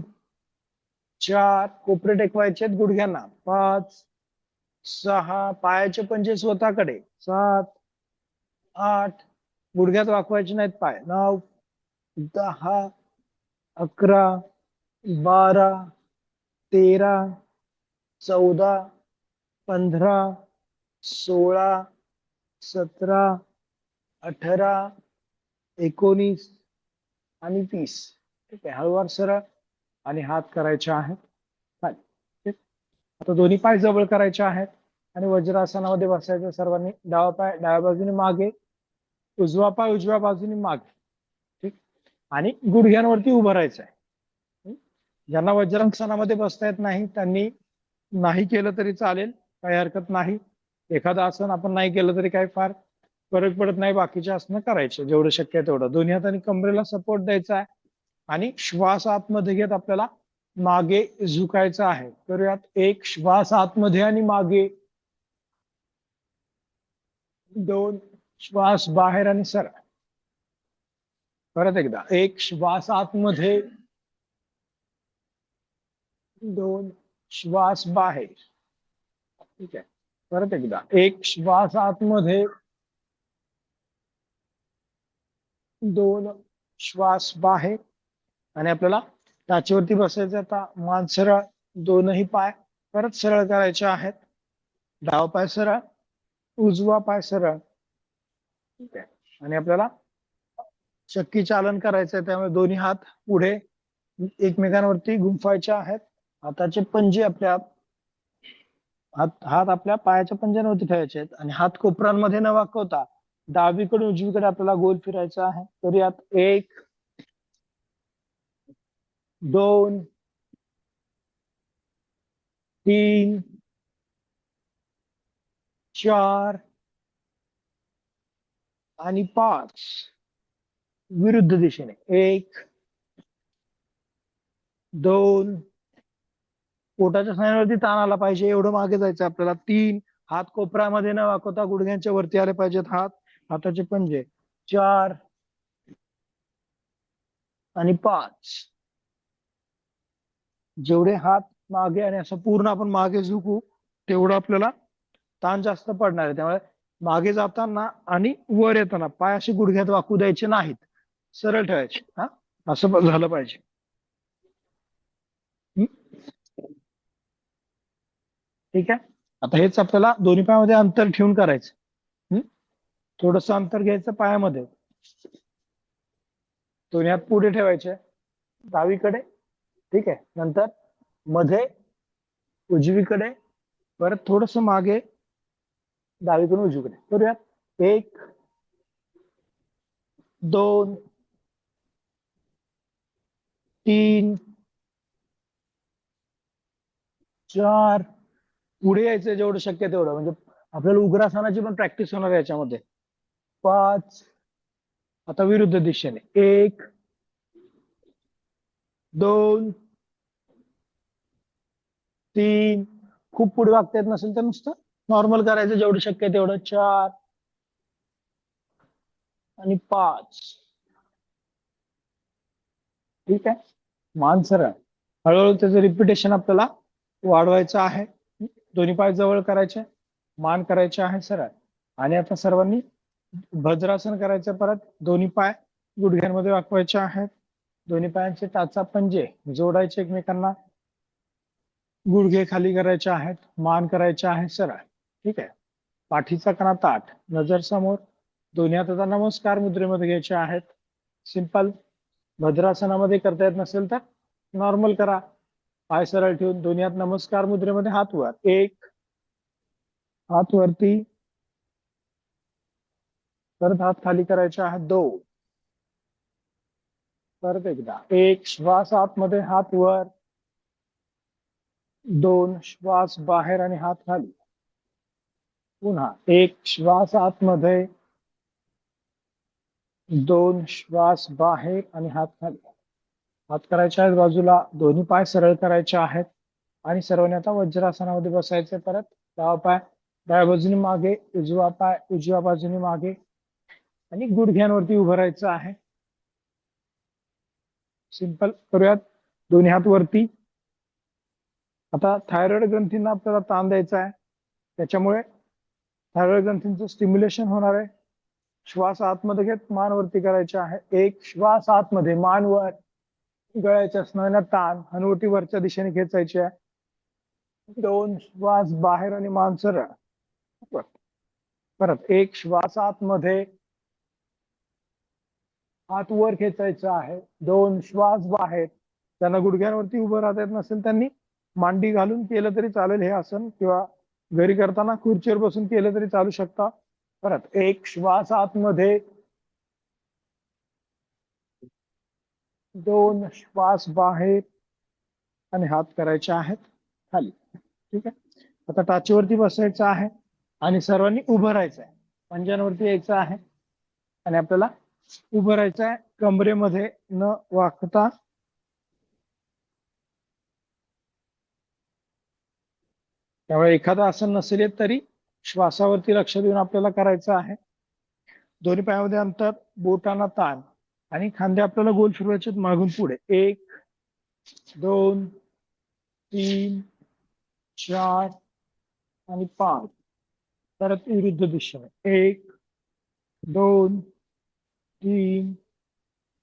4. कोपरे टेकवायचे आहेत गुडघ्यांना. 5 6. पायाचे पंजे स्वतःकडे. 7 8. गुडघ्यात वाकवायचे नाहीत पाय. 9 10 11 12 13 14 15 16 17 18 19 आणि 30. ठीक आहे. हळूवार सरळ आणि हात करायचे आहेत खाली. ठीक. आता दोन्ही पाय जवळ करायचे आहेत आणि वज्रासनामध्ये बसायचं. सर्वांनी डावा पाय डाव्या बाजूने मागे, उजवा पाय उजव्या बाजूने मागे. ठीक. आणि गुडघ्यांवरती उभं राहायचं आहे. ज्यांना वज्रासनामध्ये बसता येत नाही त्यांनी नाही केलं तरी चालेल, काही हरकत नाही. एखादं आसन आपण नाही केलं तरी काही फार फरक पडत नाही. बाकीचे आसनं करायचे जेवढं शक्य आहे तेवढं. दोन्ही हातांनी कमरेला सपोर्ट द्यायचा आहे आणि श्वास आतमध्ये घेत आपल्याला मागे झुकायचं आहे. करूयात. एक श्वास आतमध्ये आणि मागे, 2 श्वास बाहेर आणि सरळ. परत एकदा. एक श्वास आतमध्ये, 2 श्वास बाहेर. ठीक आहे. परत एकदा. एक श्वास आतमध्ये, 2 श्वास बाहेर. आणि आपल्याला टाचेवरती बसायचं. आता मान सरळ, दोनही पाय परत सरळ करायचे आहेत. डावा पाय सरळ, उजवा पाय सरळ. ठीक आहे. आणि आपल्याला चक्की चालन करायचंय, त्यामुळे दोन्ही हात पुढे एकमेकांवरती गुंफायचे आहेत. हाताचे पंजे आपल्या हात आपल्या पायाच्या पंजांवरती ठेवायचे आहेत आणि हात कोपरांमध्ये न वाकवता डावीकडून उजवीकडे आपल्याला गोल फिरायचा आहे. तर यात 1, 2, 3, 4 आणि 5. विरुद्ध दिशेने 1, 2, पोटाच्या स्नायूवरती ताण आला पाहिजे एवढं मागे जायचं आपल्याला. 3, हात कोपरामध्ये न वाकवता गुडघ्यांच्या वरती आले पाहिजेत हाताचे पंजे. 4 आणि 5. जेवढे हात मागे आणि असं पूर्ण आपण मागे झुकू तेवढं आपल्याला ताण जास्त पडणार आहे. त्यामुळे मागे जाताना आणि वर येताना पाय असे गुडघ्यात वाकू द्यायचे नाहीत, सरळ ठेवायचे. असं झालं पाहिजे. ठीक आहे. आता हेच आपल्याला दोन्ही पायामध्ये अंतर ठेवून करायचं. थोडस अंतर घ्यायचं पायामध्ये. दोन्ही हात पुढे ठेवायचे डावीकडे. ठीक आहे. नंतर मध्ये उजवीकडे, परत थोडस मागे डावीकडून उजवीकडे. करूयात. 1, 2, 3, 4. पुढे यायचं जेवढं शक्य तेवढं, म्हणजे आपल्याला उग्रासनाची पण प्रॅक्टिस होणार आहे याच्यामध्ये. 5. आता विरुद्ध दिशेने. 1, 2, 3. खूप पुढे वागता येत नसेल तर नुसतं नॉर्मल करायचं जेवढं शक्य तेवढं. 4 आणि 5. ठीक आहे. मान सरळ. हळूहळू त्याचं रिपिटेशन आपल्याला वाढवायचं आहे. दोन्ही पाय जवळ करायचे, मान करायचे आहे सरळ. आणि आता सर्वांनी वज्रासन करायचं. परत दोन्ही पाय गुडघ्यांमध्ये वाकवायचे आहेत. दोन्ही पायांचे टाचा पंजे जोडायचे एकमेकांना. गुडघे खाली करायचे आहेत, मान करायचे आहे सरळ. ठीक आहे. पाठीचा कणा ताठ, नजर समोर. दोन्ही हात आता नमस्कार मुद्रेमध्ये घ्यायचे आहेत. सिंपल. भद्रासनामध्ये करता येत नसेल तर नॉर्मल करा. पाय सरळ ठेवून दोन्ही हात नमस्कार मुद्रेमध्ये, हात वर. 1, हात वरती. परत हात खाली करायचे आहेत. 2. परत एकदा. 1 श्वास आतमध्ये, हात वर. 2 श्वास बाहेर आणि हात खाली. पुन्हा 1 श्वास आतमध्ये, 2 श्वास बाहेर आणि हात खाली. हात करायचे आहेत बाजूला. दोन्ही पाय सरळ करायचे आहेत आणि सर्वांनी आता वज्रासनामध्ये बसायचे. परत डावा पाय डाव्या बाजूने मागे, उजवा पाय उजव्या बाजूने मागे आणि गुडघ्यांवरती उभं राहायचं आहे. सिंपल. करूयात. दोन्ही हात वरती. आता थायरॉइड ग्रंथींना आपल्याला ताण द्यायचा आहे, त्याच्यामुळे थायरॉइड ग्रंथींचं स्टिम्युलेशन होणार आहे. श्वास आतमध्ये घेत मान वरती करायचे आहे. 1 श्वास आतमध्ये, मान वर. गळ्याच्या स्नायूंना ताण, हनुवटी वरच्या दिशेने खेचायची आहे. 2 श्वास बाहेर आणि मान सरळ. परत 1 श्वास आतमध्ये, हात वर खेचायचा आहे. 2 श्वास बाहेर. त्यांना गुडघ्यांवरती उभं राहता येत नसेल त्यांनी मांडी घालून केलं तरी चालेल हे आसन, किंवा घरी करताना खुर्चीवर बसून केलं तरी चालू शकता. परत 1 श्वास आतमध्ये, 2 श्वास बाहेर आणि हात करायचे आहेत खाली. ठीक आहे. आता टाचीवरती बसायचं आहे आणि सर्वांनी उभं राहायचं आहे. पंजांवरती यायचं आहे आणि आपल्याला उभं राहायचं आहे, कमरेमध्ये न वाकता. त्यामुळे एखादं आसन नसेल येत तरी श्वासावरती लक्ष देऊन आपल्याला करायचं आहे. दोन्ही पायामध्ये अंतर, बोटांना ताण आणि खांदे आपल्याला गोल फिरवायचे मागून पुढे. 1, 2, 3, 4 आणि 5. परत विरुद्ध दिशेने 1, 2, 3,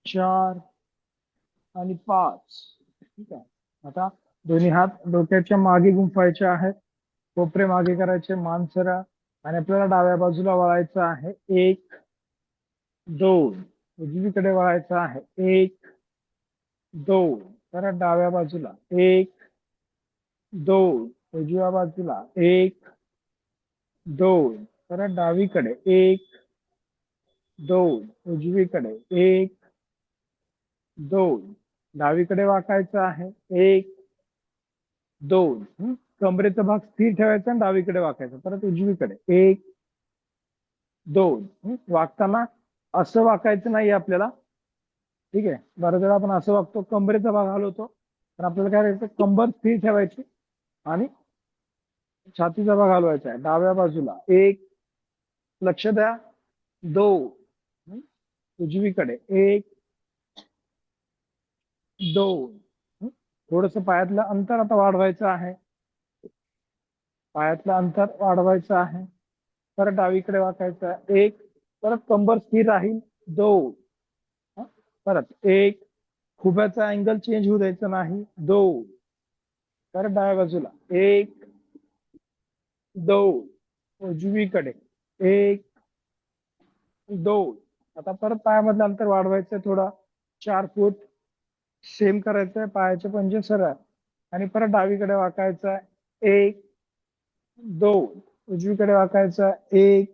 4 आणि 5. ठीक आहे. आता दोन्ही हात डोक्याच्या मागे गुंफायचे आहेत. कोपरे मागे करायचे, मान सरळ आणि आपल्याला डाव्या बाजूला वळायचं आहे. 1, 2. उजवीकडे वळायचं आहे. 1, 2. परत डाव्या बाजूला 1, 2. उजव्या बाजूला 1, 2. परत डावीकडे 1, 2. उजवीकडे 1, 2. डावीकडे वाकायचं आहे. 1, 2. कमरेचा भाग स्थिर ठेवायचा आणि डावीकडे वाकायचा. परत उजवीकडे 1, 2. वागताना असं वाकायचं नाही आपल्याला. ठीक आहे. बऱ्याच वेळा आपण असं वागतो, कमरेचा भाग हलवतो, पण आपल्याला काय करायचं, कंबर स्थिर ठेवायची आणि छातीचा भाग हलवायचा आहे. डाव्या बाजूला 1, लक्ष द्या, 2. उजवीकडे 1, 2. थोडस पायातलं अंतर आता वाढवायचं आहे. पायातलं अंतर वाढवायचं आहे. परत डावीकडे वाकायचं आहे. 1. परत कंबर स्थिर राहील. 2. परत 1. खुब्याचा अँगल चेंज होऊ द्यायचा नाही. 2. परत डाव्या बाजूला 1, 2. उजवीकडे 1, 2. आता परत पायामधलं अंतर वाढवायचं थोडा, 4 फूट. सेम करायचंय, पायाचे पंजे सरळ आणि परत डावीकडे वाकायचं आहे. 1, 2. उजवीकडे वाकायचं आहे. 1,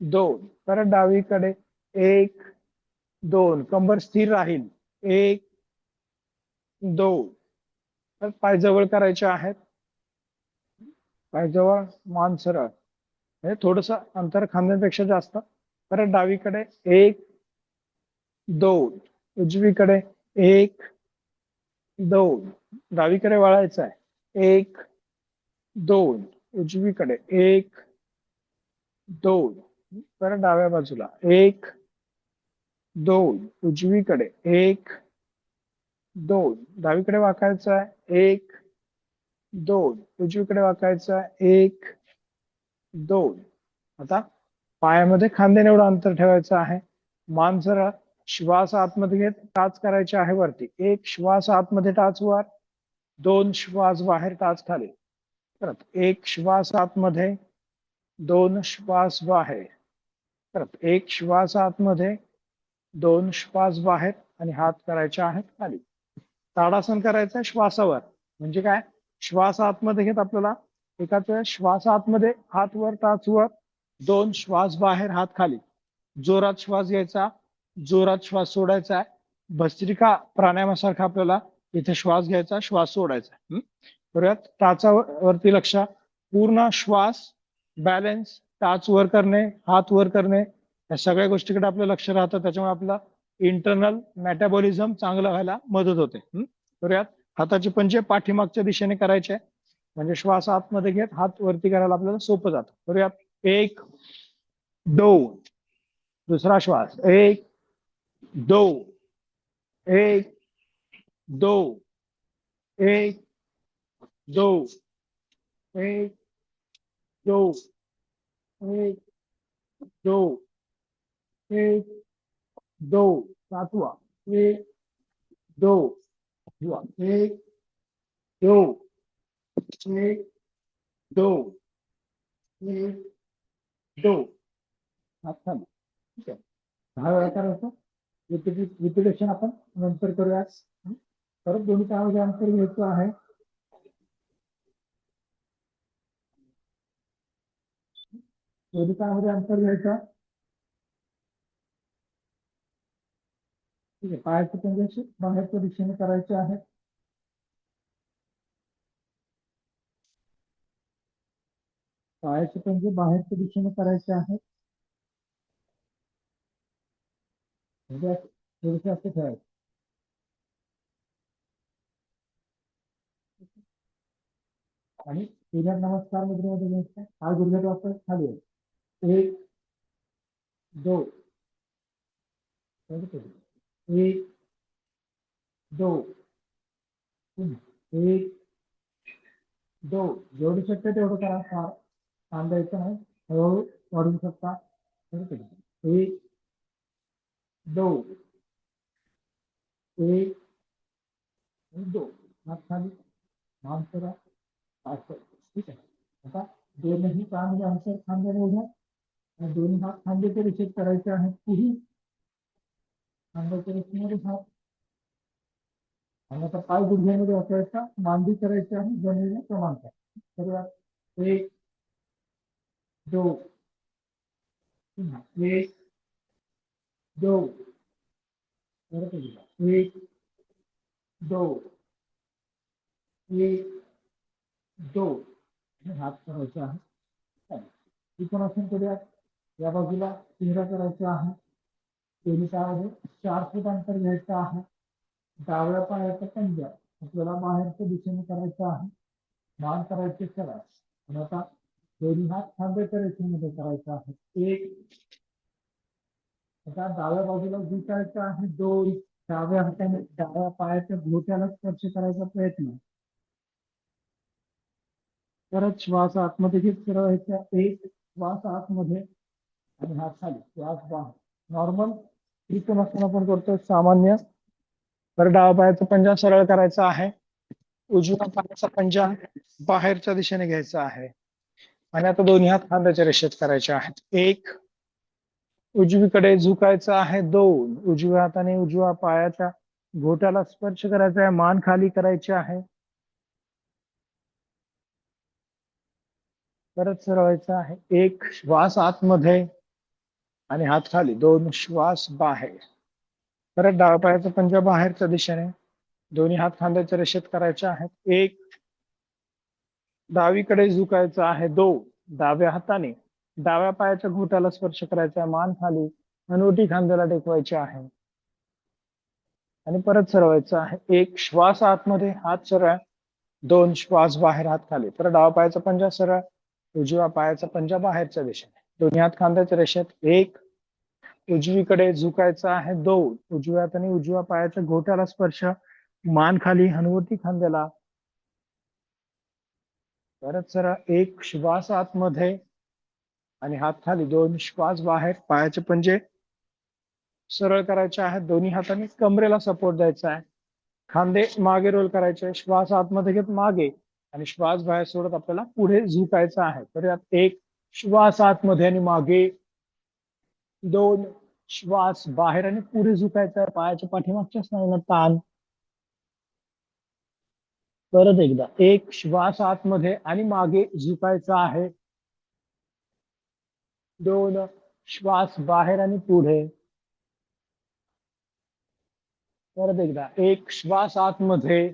2. परत डावीकडे 1, 2. कंबर स्थिर राहील. 1, 2. परत पाय जवळ करायचे आहेत. पाय जवळ, मान सरळ. हे थोडस अंतर खांद्यापेक्षा जास्त. परत डावीकडे 1, 2. उजवीकडे 1, 2. डावीकडे वळायचं आहे. 1, 2. उजवीकडे 1, 2. परत डाव्या बाजूला 1, 2. उजवीकडे 1, 2. डावीकडे वाकायचं आहे. 1, 2. उजवीकडे वाकायचं आहे. 1, 2. आता पायामध्ये खांद्याने एवढं अंतर ठेवायचं आहे. मान सरळ, श्वास आतमध्ये घेत टाच करायचे आहे वरती. 1 श्वास आतमध्ये टाच वर, 2 श्वास बाहेर टाच खाली. परत 1 श्वास आतमध्ये, 2 श्वास बाहेर. परत 1 श्वास आतमध्ये, 2 श्वास बाहेर आणि हात करायचे आहेत खाली. ताडासन करायचं श्वासावर. म्हणजे काय, श्वास आतमध्ये घेत आपल्याला एकाच वेळेस श्वास आतमध्ये, हात वर, टाच वर, 2 श्वास बाहेर, हात खाली. जोरात श्वास घ्यायचा, जोरात श्वास सोडायचा आहे. भस्त्रिका प्राणायामासारखा आपल्याला इथे श्वास घ्यायचा, श्वास सोडायचा. परत टाचावरती लक्ष, पूर्ण श्वास, बॅलन्स, टाच वर करणे, हात वर करणे, या सगळ्या गोष्टीकडे आपलं लक्ष राहतं. त्याच्यामुळे आपलं इंटरनल मेटाबॉलिझम चांगलं व्हायला मदत होते. करूयात. हाताचे पंजे पाठीमागच्या दिशेने करायचे, म्हणजे श्वास आतमध्ये घेत हात वरती करायला आपल्याला सोपं जातं. करूयात. 1, 2. दुसरा श्वास 1, 2. 1, 2. 1, 2. 1, 2. 1, 2. 1, 2. सातवा 1, 2. 1, 2. 1, 2. 1, 2. हात खाली. ठीक आहे. 10 वेळा करायचं. रिपिटेशन आपण नंतर करूया. परत दोन्ही पायामध्ये अंतर घ्यायचं आहे. दोन्ही पायामध्ये अंतर घ्यायचं. ठीक आहे. पायाचे पंजे बाहेरच्या दिशेने करायचे आहे. पायाचे पंजे बाहेरच्या दिशेने करायचे आहेत. म्हणजे थोडेसे असं ठेवायचे. आणि नमस्कार मुद्रेमध्ये घ्यायचा हा गुडघ्यात वापस खाली आहे. एक दोन एक दोन तीन एक दोन जेवढू शकता तेवढं करा. फार थांबायचं नाही, हळूहळू वाढवू शकता. एक दोन एक दोन हात खाली मान करा. असं ठीक आहे. आता दोनही पायामध्ये अंतर खांद्याने उभ्या आणि दोन्ही हात खांद्याचे रिसेट करायचे आहेत. पुढे खांद्याच्या रेषेमध्ये हात आणि आता पाय गुडघ्यामध्ये वापरायचा, मांडी करायची आहे जमिनीला समांतर. तर एक दोन एक दोन एक दोन एक दोन हात करायचे आहे. त्रिकोणासन करूया. या बाजूला चेहरा करायचा आहे. दोन्ही पायामध्ये 4 फूट अंतर घ्यायचं आहे. डाव्या पायाचा पंजा आपल्याला बाहेरच्या दिशेने करायचा आहे. मान करायचे सरळ आणि आता दोन्ही हात खांद्याच्या रेषेमध्ये करायचा आहे. एक आता डाव्या बाजूला झुकायचं आहे. दोन डाव्या हाताने डाव्या पायाच्या घोट्याला स्पर्श करायचा प्रयत्न. परत श्वास आतमध्ये घेत सरळ व्हायचा. एक श्वास आतमध्ये आणि हात खाली, श्वास बाहेर. नॉर्मल त्रिकोणासन आपण करतोय सामान्य. तर डाव्या पायाचा पंजा सरळ करायचा आहे. उजव्या पायाचा पंजा बाहेरच्या दिशेने घ्यायचा आहे आणि आता दोन्ही हात खांद्याच्या रेषेत करायचे आहेत. एक उजवीकडे झुकायचं आहे. दोन उजव्या हाताने उजव्या पायाच्या घोट्याला स्पर्श करायचा आहे. मान खाली करायची आहे. परत सरळायचं आहे. एक श्वास आतमध्ये आणि हात खाली. दोन श्वास बाहेर. परत डाव्या पायाचा पंजा बाहेरच्या दिशेने, दोन्ही हात खांद्याच्या रेषेत करायचे आहेत. एक डावीकडे झुकायचं आहे. दोन डाव्या हाताने डाव्या पायाच्या घोट्याला स्पर्श करायचा आहे. मान खाली, हनुवटी खांद्याला टेकवायची आहे आणि परत सरळवायचं आहे. एक श्वास आतमध्ये, हात सरळ. दोन श्वास बाहेर, हात खाली. तर डावा पायाचा पंजा सरळ, उजव्या पायाचा पंजा बाहेरच्या दिशेने, दोन्ही हात खांद्याच्या रेषेत. एक उजवीकडे झुकायचं आहे. दोन उजव्या हाताने उजव्या पायाच्या घोट्याला स्पर्श, मान खाली, हनुवटी खांद्याला. परत सरळ. एक श्वास आतमध्ये आणि हात खाली. दोन श्वास बाहेर. पायाचे पंजे सरळ करायचे आहेत. दोन्ही हाताने कमरेला सपोर्ट द्यायचा आहे. खांदे मागे रोल करायचे. श्वास आतमध्ये घेत मागे आणि श्वास बाहेर सोडत आपल्याला पुढे झुकायचं आहे. तर यात एक श्वास आतमध्ये आणि मागे, दोन श्वास बाहेर आणि पुढे झुकायचा आहे. पायाच्या पाठीमागच्या स्नायूंना ताण. परत एकदा. एक श्वास आतमध्ये आणि मागे झुकायचा आहे. दोन श्वास बाहेर आणि पुढे. परत एकदा. एक श्वास आतमध्ये,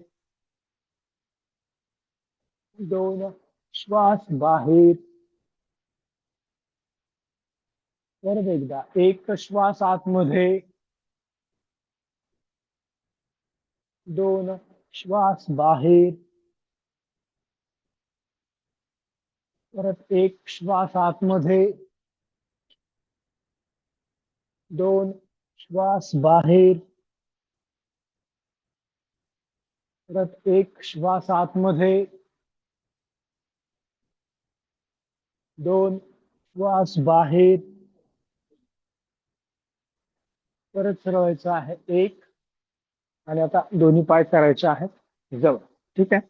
दोन श्वास बाहेर. परत एकदा. एक श्वास आतमध्ये, दोन श्वास बाहेर. परत एक श्वास आतमध्ये, दोन श्वास बाहेर. परत एक श्वास आतमध्ये, दोन श्वास बाहेर. परत सरळायचं आहे. एक आणि आता दोन्ही पाय करायचे आहेत जवळ. ठीक आहे.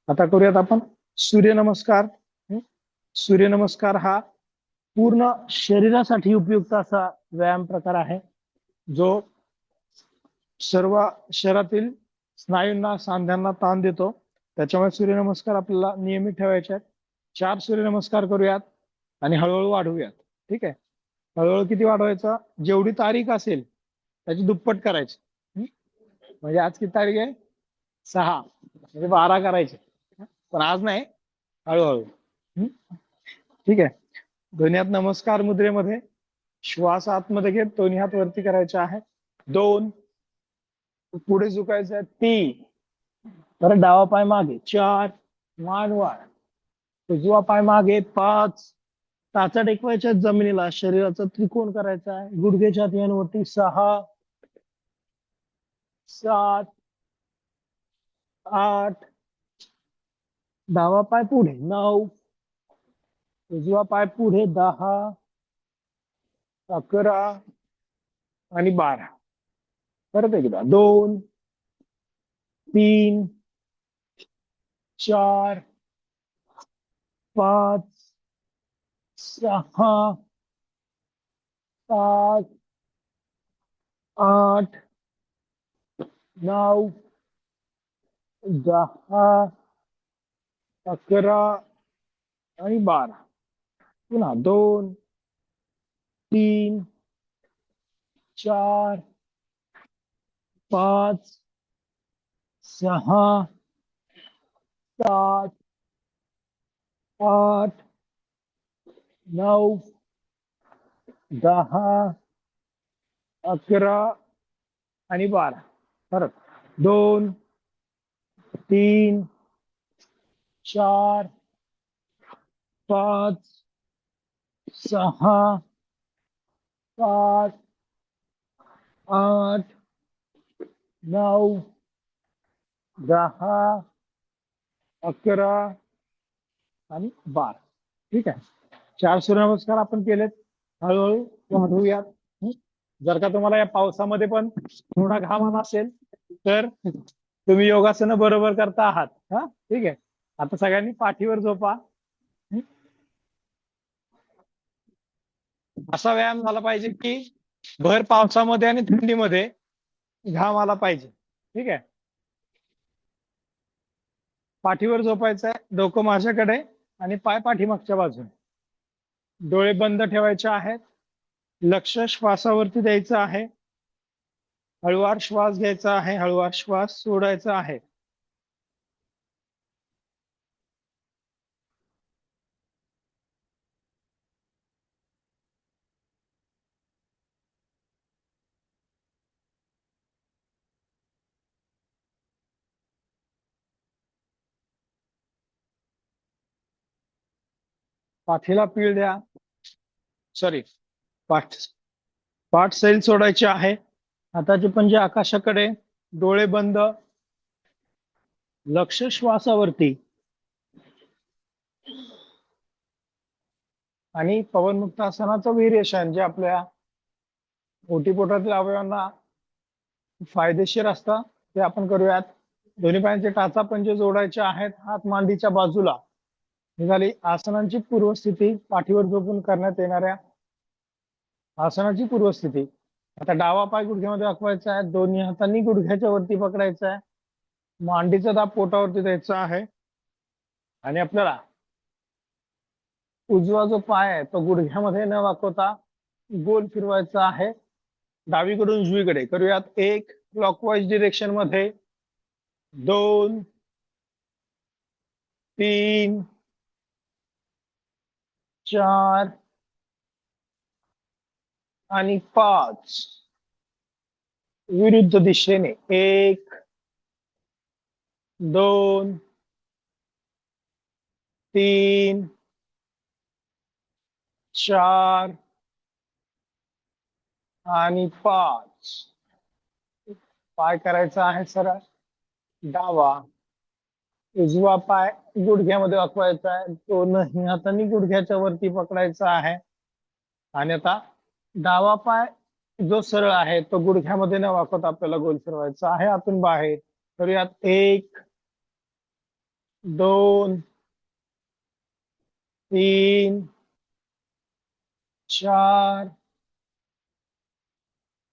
आता करूयात आपण सूर्यनमस्कार. सूर्यनमस्कार हा पूर्ण शरीरासाठी उपयुक्त असा व्यायाम प्रकार आहे, जो सर्व शरीरातील स्नायूंना, सांध्यांना ताण देतो. त्याच्यामुळे सूर्यनमस्कार आपल्याला नियमित ठेवायचे आहेत. 4 सूर्यनमस्कार करूयात आणि हळूहळू वाढवूयात. ठीक आहे. हळूहळू किती वाढवायचं? जेवढी तारीख असेल त्याची दुप्पट करायची. म्हणजे आज किती तारीख आहे? 6, म्हणजे 12 करायचे. पण आज नाही, हळूहळू. ठीक आहे. दोन्ही हात नमस्कार मुद्रेमध्ये. श्वास आतमध्ये घेत दोन्ही हात वरती करायचे आहेत. 2 पुढे झुकायचं आहे. 3 परत डावा पाय मागे. 4 मान वाढ. उजवा पाय मागे 5, टाचा टेकवायच्या जमिनीला, शरीराचा त्रिकोण करायचा आहे, गुडघे छातीयांवरती 6, 7, 8, डावा पाय पुढे 9, उजवा पाय पुढे 10, 11 आणि 12. परत एकदा 2, 3, 4, 5, 6, 7, 8, 9, 10, 11 आणि 12. पुन्हा 2, 3, 4, 5, 6, 7, 8, 9, 10, 11 आणि 12. परत 2, 3, 4, 5, 6, 7, 8, 9, 10, 11 आणि 12. ठीक आहे. 4 सूर्यनमस्कार आपण केलेत. हळूहळू वाढवूयात. जर का तुम्हाला या पावसामध्ये पण थोडा घाम आला असेल तर तुम्ही योगासनं बरोबर करता आहात. हा, ठीक आहे. आता सगळ्यांनी पाठीवर झोपा. असा व्यायाम झाला पाहिजे की भर पावसामध्ये आणि थंडीमध्ये घाम आला पाहिजे. ठीक आहे. पाठीवर झोपायचं आहे, डोकं माझ्याकडे आणि पाय पाठीमागच्या बाजूने. डोळे बंद ठेवायचे आहेत. लक्ष श्वासावरती द्यायचं आहे. हळूवार श्वास घ्यायचा आहे, हळूवार श्वास सोडायचा आहे. पाठीला पीळ द्या. सॉरी, पाठ सैल सोडायचे आहे. हाताचे पंजे आकाशाकडे, डोळे बंद, लक्ष श्वासावरती आणि पवनमुक्त आसनाचं व्हेरिएशन जे आपल्या ओटीपोटातील अवयवांना फायदेशीर असतं ते आपण करूयात. दोन्ही पायांचे टाचा पंजे जोडायचे आहेत. हात मांडीच्या बाजूला. ही झाली आसनांची पूर्वस्थिती, पाठीवर झोपून करण्यात येणाऱ्या आसनाची पूर्वस्थिती. आता डावा पाय गुडघ्यामध्ये वाकवायचा आहे. दोन्ही हातांनी गुडघ्याच्या वरती पकडायचा आहे. मांडीचा दाब पोटावरती द्यायचा आहे आणि आपल्याला उजवा जो पाय आहे तो गुडघ्यामध्ये न वाकवता गोल फिरवायचा आहे. डावीकडून उजवीकडे करूयात. 1 क्लॉकवाईज डिरेक्शन मध्ये, 2, 3, 4 आणि 5. विरुद्ध दिशेने 1, 2, 3, 4 आणि 5. पाय करायचा आहे सरळ. डावा, उजवा पाय गुडघ्यामध्ये वाकवायचा आहे. दोनही हातांनी गुडघ्याच्या वरती पकडायचा आहे आणि आता डावा पाय जो सरळ आहे तो गुडघ्यामध्ये न वाकवता आपल्याला गोल फिरवायचा आहे आतून बाहेर. करूयात. 1, 2, 3, 4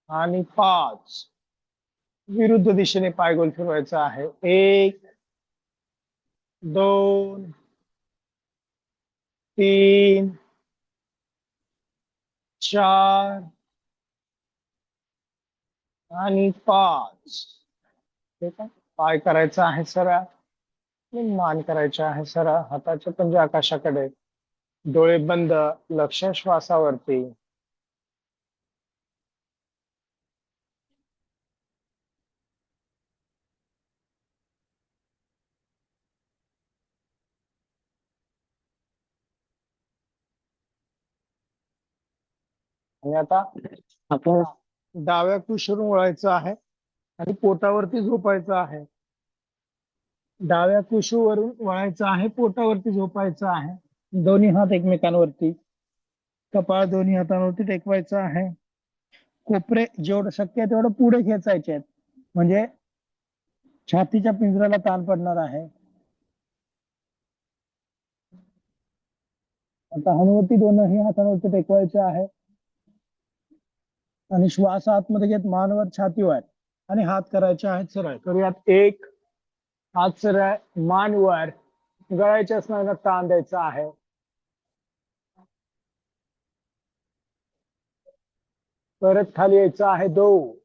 आणि 5. विरुद्ध दिशेने पाय गोल फिरवायचा आहे. 1, 2, 3, 4 आणि 5. ठीक आहे. पाय करायचा आहे सरळ. मान करायचे आहे सरळ. हाताचे पंजे आकाशाकडे, डोळे बंद, लक्ष श्वासावरती. आणि आता आपण डाव्या कुशीवरून वळायचं आहे आणि पोटावरती झोपायचं आहे. डाव्या कुशीवरून वळायचं आहे, पोटावरती झोपायचं आहे. दोन्ही हात एकमेकांवरती, कपाळ दोन्ही हातांवरती टेकवायचं आहे. कोपरे जेवढं शक्य आहे तेवढं पुढे खेचायचे आहेत, म्हणजे छातीच्या पिंजऱ्याला ताण पडणार आहे. आता हनुवटी दोनही हातांवरती टेकवायचे आहे आणि श्वास आतमध्ये घेत मानवर छातीवर आणि हात करायचे आहेत सरळ. करूयात. एक, हात सरळ, मान वर, गळ्याच्या स्नायूंना ताण द्यायचा आहे. परत खाली यायचं आहे. दोन,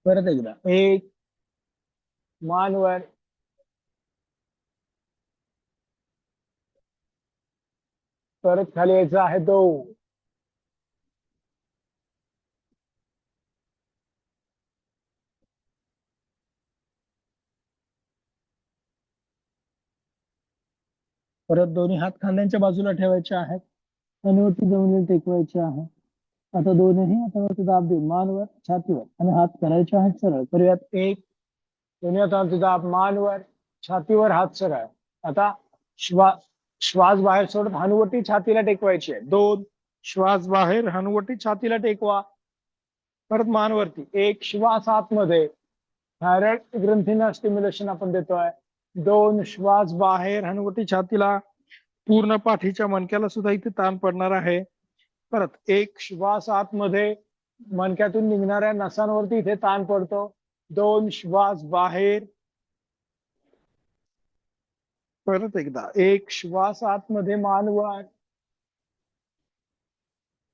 परत एकदा. एक, मान वर, परत खाली यायचं आहे. दोन, परत दोन्ही हात खांद्यांच्या बाजूला ठेवायचे आहेत. हनुवटी जमिनीला टेकवायचे आहे. आता दोन्ही हातावरती दाब देऊन मानवर, छातीवर आणि हात करायचे आहेत सरळ. करूयात. एक, दोन्ही हातावरती दाब, मानवर, छातीवर, हात सरळ. आता श्वास बाहेर सोडत हनुवटी छातीला टेकवायची आहे. दोन, श्वास बाहेर, हनुवटी छातीला टेकवा. परत मानवरती. एक, श्वास आतमध्ये, थायरॉइड ग्रंथींना स्टिम्युलेशन आपण देतोय. दोन, श्वास बाहेर, हनुवटी छातीला, पूर्ण पाठीच्या मणक्याला सुद्धा इथे ताण पडणार आहे. परत एक, श्वास आतमध्ये, मणक्यातून निघणाऱ्या नसांवरती इथे ताण पडतो. दोन, श्वास बाहेर, परत एकदा. एक, श्वास आतमध्ये, मानवर.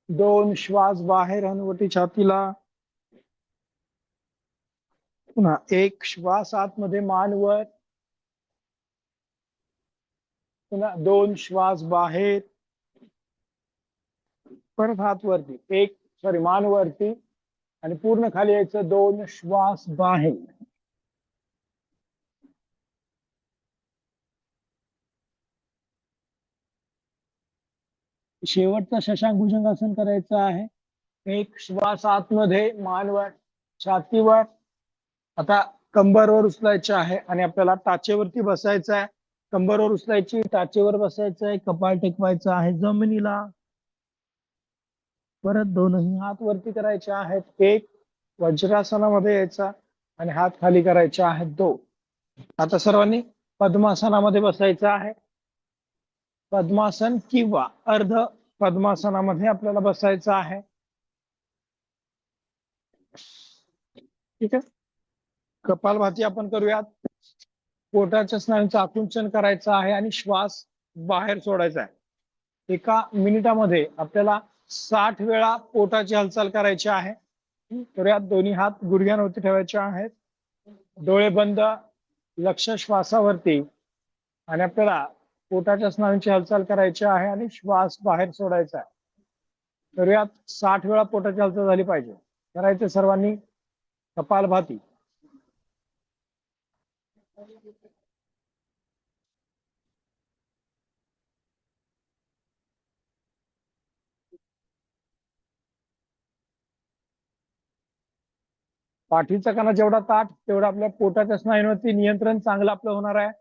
दोन, श्वास बाहेर, हनुवटी छातीला. पुन्हा एक, श्वास आतमध्ये, मानवर. पुन्हा दोन, श्वास बाहेर, परत हात वरती. एक, सॉरी, मान वरती आणि पूर्ण खाली यायचं. दोन, श्वास बाहेर. शेवटचा शशांक भुजंगासन करायचं आहे. एक, श्वास आतमध्ये, मानवर, छातीवर. आता कंबरवर उचलायचे आहे आणि आपल्याला टाचेवरती बसायचं आहे. कंबरवर उचलायची, टाचेवर बसायचं आहे, कपाळ टेकवायचं आहे जमिनीला. परत दोनही हात वरती करायचे आहेत. एक, वज्रासनामध्ये यायचा आणि हात खाली करायचे आहेत. दोन. आता सर्वांनी पद्मासनामध्ये बसायचं आहे. पद्मासन किंवा अर्ध पद्मासनामध्ये आपल्याला बसायचं आहे. ठीक आहे. कपालभाती आपण करूयात. पोटाच्या स्नायूंचं आकुंचन करायचं आहे आणि श्वास बाहेर सोडायचा आहे. एका मिनिटामध्ये आपल्याला 60 वेळा पोटाची हालचाल करायची आहे. करूयात. दोन्ही हात गुडघ्यांवरती ठेवायचे आहेत, डोळे बंद, लक्ष श्वासावरती, आणि आपल्याला पोटाच्या स्नायूंची हालचाल करायची आहे आणि श्वास बाहेर सोडायचा आहे. करूयात. 60 वेळा पोटाची हालचाल झाली पाहिजे. करायचे सर्वांनी. कपालभाती. पाठीचा कणा जेवढा ताठ तेवढा आपल्या पोटाच्या स्नायूंवरती नियंत्रण चांगलं आपलं होणार आहे.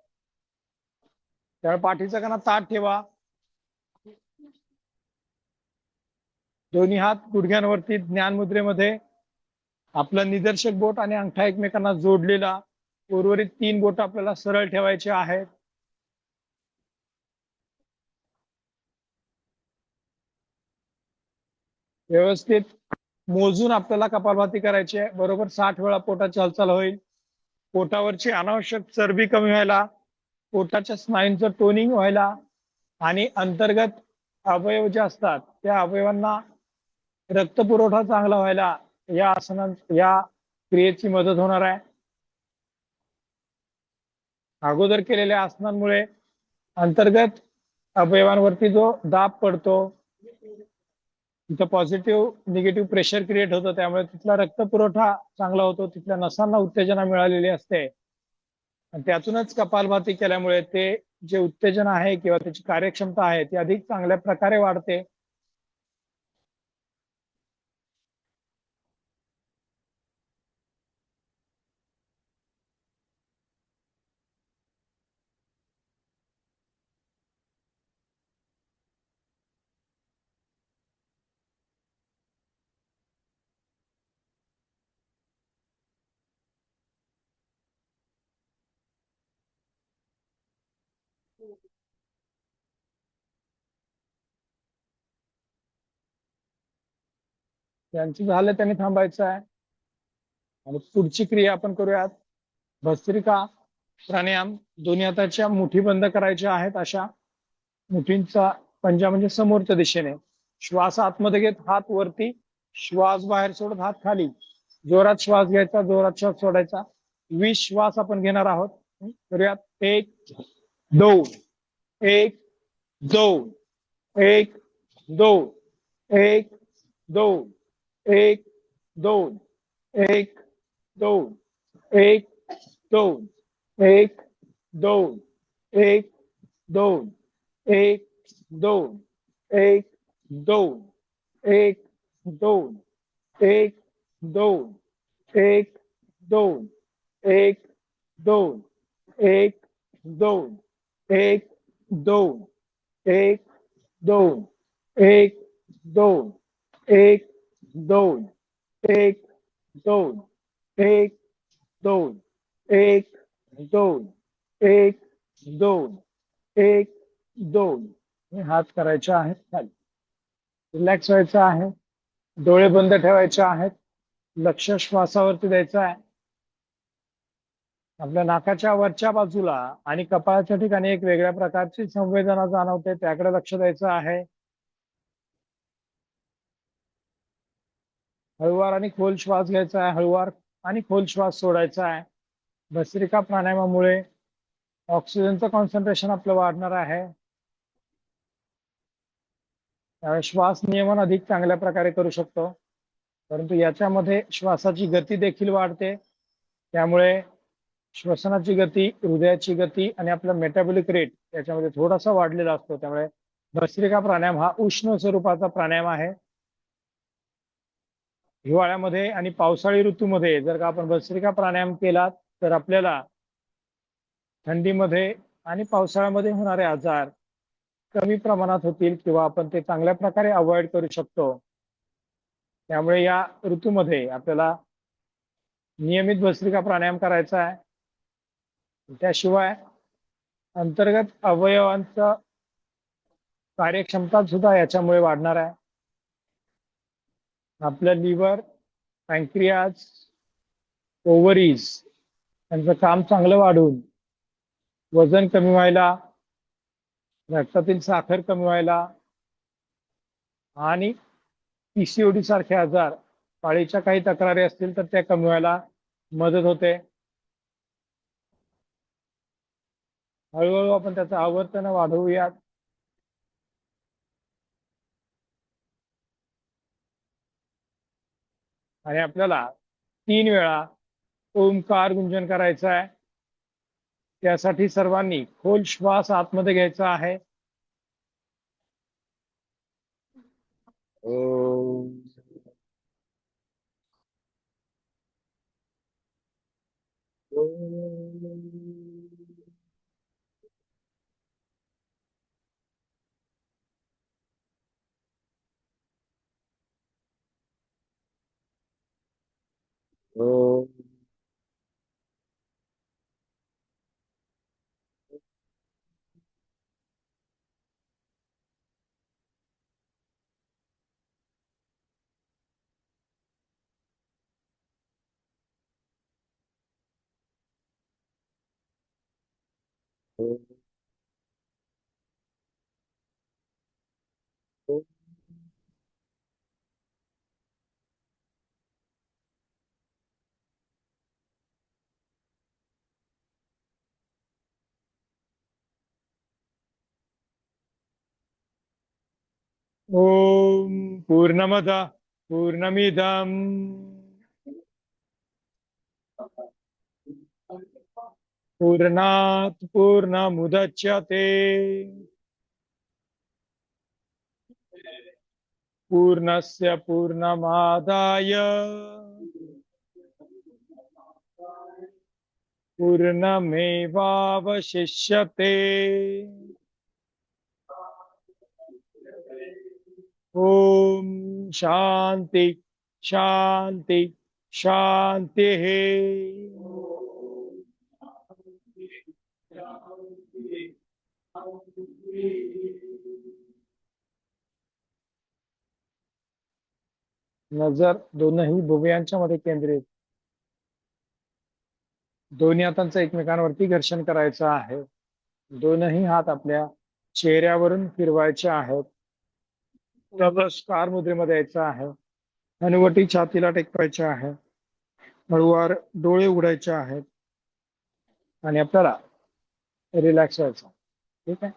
त्यामुळे पाठीचा कणा ताठ ठेवा. दोन्ही हात गुडघ्यांवरती ज्ञान मुद्रेमध्ये. आपलं निदर्शक बोट आणि अंगठा एकमेकांना जोडलेला. उर्वरित 3 बोट आपल्याला सरळ ठेवायचे आहेत. व्यवस्थित मोजून आपल्याला कपालभाती करायची आहे. बरोबर 60 वेळा पोटाची हालचाल होईल. पोटावरची अनावश्यक चरबी कमी व्हायला, पोटाच्या स्नायूंचं टोनिंग व्हायला आणि अंतर्गत अवयव जे असतात त्या अवयवांना रक्तपुरवठा चांगला व्हायला या या क्रियेची मदत होणार आहे. अगोदर केलेल्या आसनांमुळे अंतर्गत अवयवांवरती जो दाब पडतो, तिथं पॉझिटिव्ह निगेटिव्ह प्रेशर क्रिएट होतं, त्यामुळे तिथला रक्तपुरवठा चांगला होतो, तिथल्या नसांना उत्तेजना मिळालेली असते आणि त्यातूनच कपालभाती केल्यामुळे ते जे उत्तेजन आहे किंवा त्याची कार्यक्षमता आहे ती अधिक चांगल्या प्रकारे वाढते. त्यांचं झालं त्यांनी थांबायचं आहे. आणि पुढची क्रिया आपण करूयात. भस्त्रिका प्राणायाम. दोन्ही हाताच्या मुठी बंद करायच्या आहेत. अशा मुठींचा पंजा म्हणजे समोरच्या दिशेने. श्वास आतमध्ये घेत हात वरती, श्वास बाहेर सोडत हात खाली. जोरात श्वास घ्यायचा, जोरात श्वास सोडायचा. 20 श्वास आपण घेणार आहोत. करूयात. 1 2 1 2 1 2 1 2 1 2 1 2 1 2 1 2 1 2 1 2 1 2 1 2 1 2 1 2 1 2 1 2 1 2 1 2 1 2 1 2 1 2 1 2 1 2 1 2 1 2. हे हात करायचे आहेत खाली. रिलॅक्स व्हायचं आहे. डोळे बंद ठेवायचे आहेत. लक्ष श्वासावरती द्यायचं आहे. आपल्या नाकाच्या वरच्या बाजूला आणि कपाळाच्या ठिकाणी एक वेगळ्या प्रकारची संवेदना जाणवते, त्याकडे लक्ष द्यायचं आहे. हळूवार आणि खोल श्वास घ्यायचा आहे, हळूवार आणि खोल श्वास सोडायचा आहे. भस्त्रिका प्राणायामामुळे ऑक्सिजनचं कॉन्सन्ट्रेशन आपलं वाढणार आहे. त्यावेळेस श्वास नियमन अधिक चांगल्या प्रकारे करू शकतो. परंतु याच्यामध्ये श्वासाची गती देखील वाढते. त्यामुळे श्वसनाची गती, हृदयाची गती आणि आपला मेटाबॉलिक रेट याच्यामध्ये थोडासा वाढलेला असतो. त्यामुळे भस्त्रिका प्राणायाम हा उष्ण स्वरूपाचा प्राणायाम आहे. हिवाळ्यामध्ये आणि पावसाळी ऋतूमध्ये जर का आपण भस्त्रिका प्राणायाम केला तर आपल्याला थंडीमध्ये आणि पावसाळ्यामध्ये होणारे आजार कमी प्रमाणात होतील किंवा आपण ते चांगल्या प्रकारे अवॉइड करू शकतो. त्यामुळे या ऋतूमध्ये आपल्याला नियमित भस्त्रिका प्राणायाम करायचा आहे. त्याशिवाय अंतर्गत अवयवांचा कार्यक्षमता सुद्धा याच्यामुळे वाढणार आहे. आपलं लिव्हर, पॅन्क्रियाज, ओव्हरीज यांचं काम चांगलं वाढून वजन कमी व्हायला, रक्तातील साखर कमी व्हायला आणि पीसीओडी सारखे आजार, पाळीच्या काही तक्रारी असतील तर त्या कमी व्हायला मदत होते. हळूहळू आपण त्याचं आवर्तन वाढवूयात. आणि आपल्याला 3 वेळा ओंकार गुंजन करायचा आहे. त्यासाठी सर्वांनी खोल श्वास आतमध्ये घ्यायचा आहे. ओम पूर्णमद पूर्णमिदम पूर्णात् पूर्णमुदच्यते पूर्णस्य पूर्णमादाय पूर्णमेवावशिष्यते ओम शांति शांति शांतिः नजर दोनही भुवयांच्या मध्ये केंद्रित. दोन्ही हातांचं एकमेकांवरती घर्षण करायचं आहे. दोनही हात आपल्या चेहऱ्यावरून फिरवायचे आहेत. नमस्कार मुद्रेमध्ये यायचं आहे. हनुवटी छातीला टेकवायचे आहे. हळूवार डोळे उघडायचे आहेत आणि आपल्याला रिलॅक्स व्हायचं. ठीक आहे.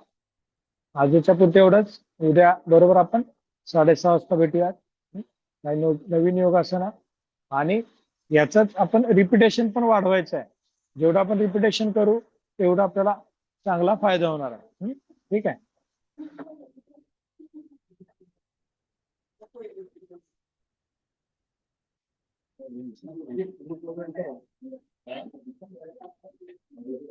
आजच्या पुरते एवढंच. उद्या बरोबर आपण 6:30 वाजता भेटूयात. नवीन योगासना आणि याच आपण रिपिटेशन पण वाढवायचं आहे. जेवढं आपण रिपिटेशन करू तेवढा आपल्याला चांगला फायदा होणार आहे. ठीक आहे.